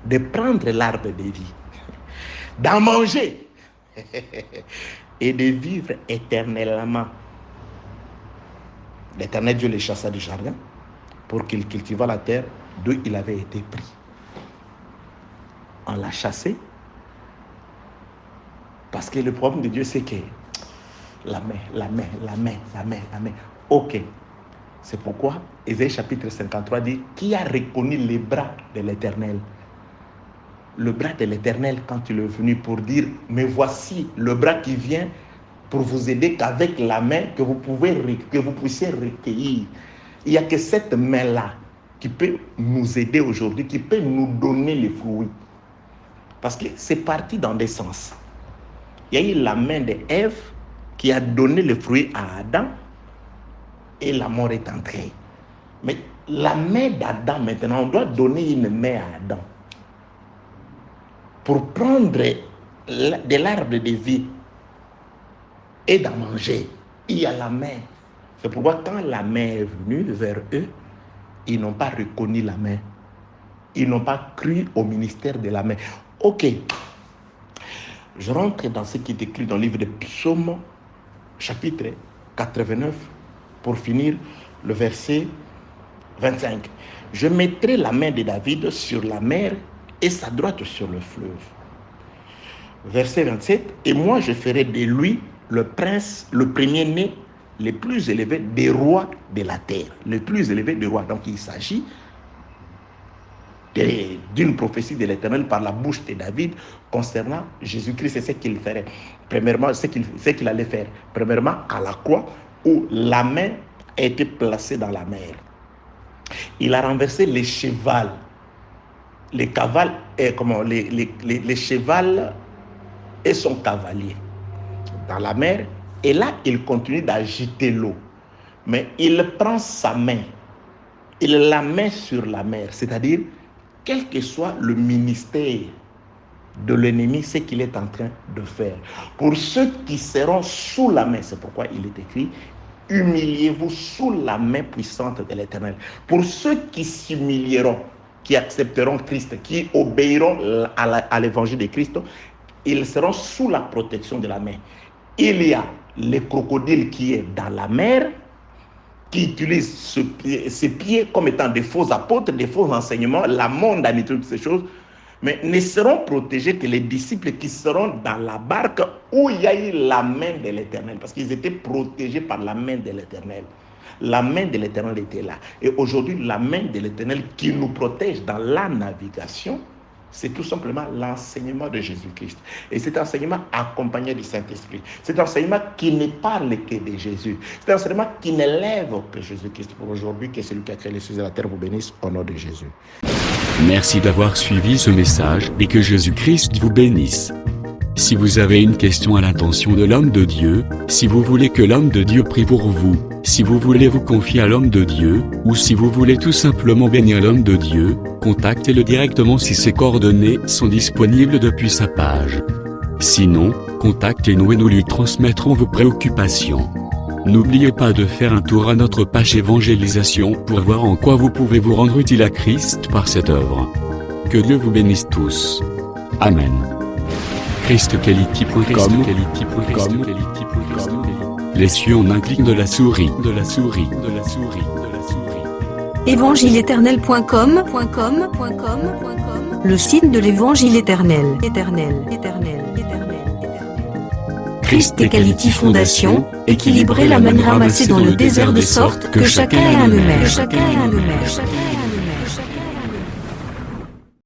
de prendre l'arbre de vie, d'en manger et de vivre éternellement. L'Éternel Dieu les chassa du jardin pour qu'il cultivât la terre d'où il avait été pris. On l'a chassé parce que le problème de Dieu, c'est que la main. Ok. C'est pourquoi Ésaïe chapitre 53 dit, qui a reconnu les bras de l'Éternel? Le bras de l'Éternel quand il est venu pour dire, mais voici le bras qui vient pour vous aider qu'avec la main que vous puissiez recueillir. Il n'y a que cette main-là qui peut nous aider aujourd'hui, qui peut nous donner les fruits. Parce que c'est parti dans des sens. Il y a eu la main d'Ève qui a donné le fruit à Adam et la mort est entrée. Mais la main d'Adam, maintenant, on doit donner une main à Adam pour prendre de l'arbre de vie et d'en manger. Il y a la main. C'est pourquoi quand la main est venue vers eux, ils n'ont pas reconnu la main. Ils n'ont pas cru au ministère de la main. Ok. Je rentre dans ce qui est écrit dans le livre de Psaumes, chapitre 89, pour finir le verset 25. Je mettrai la main de David sur la mer et sa droite sur le fleuve. Verset 27. Et moi je ferai de lui le prince, le premier-né, le plus élevé des rois de la terre. Le plus élevé des rois. Donc il s'agit d'une prophétie de l'Éternel par la bouche de David concernant Jésus-Christ. C'est ce qu'il ferait. Premièrement, ce qu'il allait faire. Premièrement, à la croix, où la main a été placée dans la mer. Il a renversé les chevals. Les chevals et son cavalier dans la mer. Et là, il continue d'agiter l'eau. Mais il prend sa main. Il la met sur la mer. C'est-à-dire, quel que soit le ministère de l'ennemi, c'est qu'il est en train de faire. Pour ceux qui seront sous la main, c'est pourquoi il est écrit, humiliez-vous sous la main puissante de l'Éternel. Pour ceux qui s'humilieront, qui accepteront Christ, qui obéiront à l'évangile de Christ, ils seront sous la protection de la main. Il y a le crocodile qui est dans la mer, qui utilisent ces pieds comme étant des faux apôtres, des faux enseignements, la mondanité, toutes ces choses, mais ne seront protégés que les disciples qui seront dans la barque où il y a eu la main de l'Éternel, parce qu'ils étaient protégés par la main de l'Éternel. La main de l'Éternel était là. Et aujourd'hui, la main de l'Éternel qui nous protège dans la navigation, c'est tout simplement l'enseignement de Jésus-Christ. Et cet enseignement accompagné du Saint-Esprit. Cet enseignement qui ne parle que de Jésus. Cet enseignement qui ne lève que Jésus-Christ. Pour aujourd'hui, que celui qui a créé les cieux et la terre vous bénisse au nom de Jésus. Merci d'avoir suivi ce message et que Jésus-Christ vous bénisse. Si vous avez une question à l'intention de l'homme de Dieu, si vous voulez que l'homme de Dieu prie pour vous, si vous voulez vous confier à l'homme de Dieu, ou si vous voulez tout simplement bénir l'homme de Dieu, contactez-le directement si ses coordonnées sont disponibles depuis sa page. Sinon, contactez-nous et nous lui transmettrons vos préoccupations. N'oubliez pas de faire un tour à notre page évangélisation pour voir en quoi vous pouvez vous rendre utile à Christ par cette œuvre. Que Dieu vous bénisse tous. Amen. ChristQuality.com. Les cieux en un clic de la souris. Évangile-éternel.com, le site de l'Évangile éternel. Christ et Quality Fondation, équilibrer la manne ramassée dans le désert de sorte que chacun ait un eumère.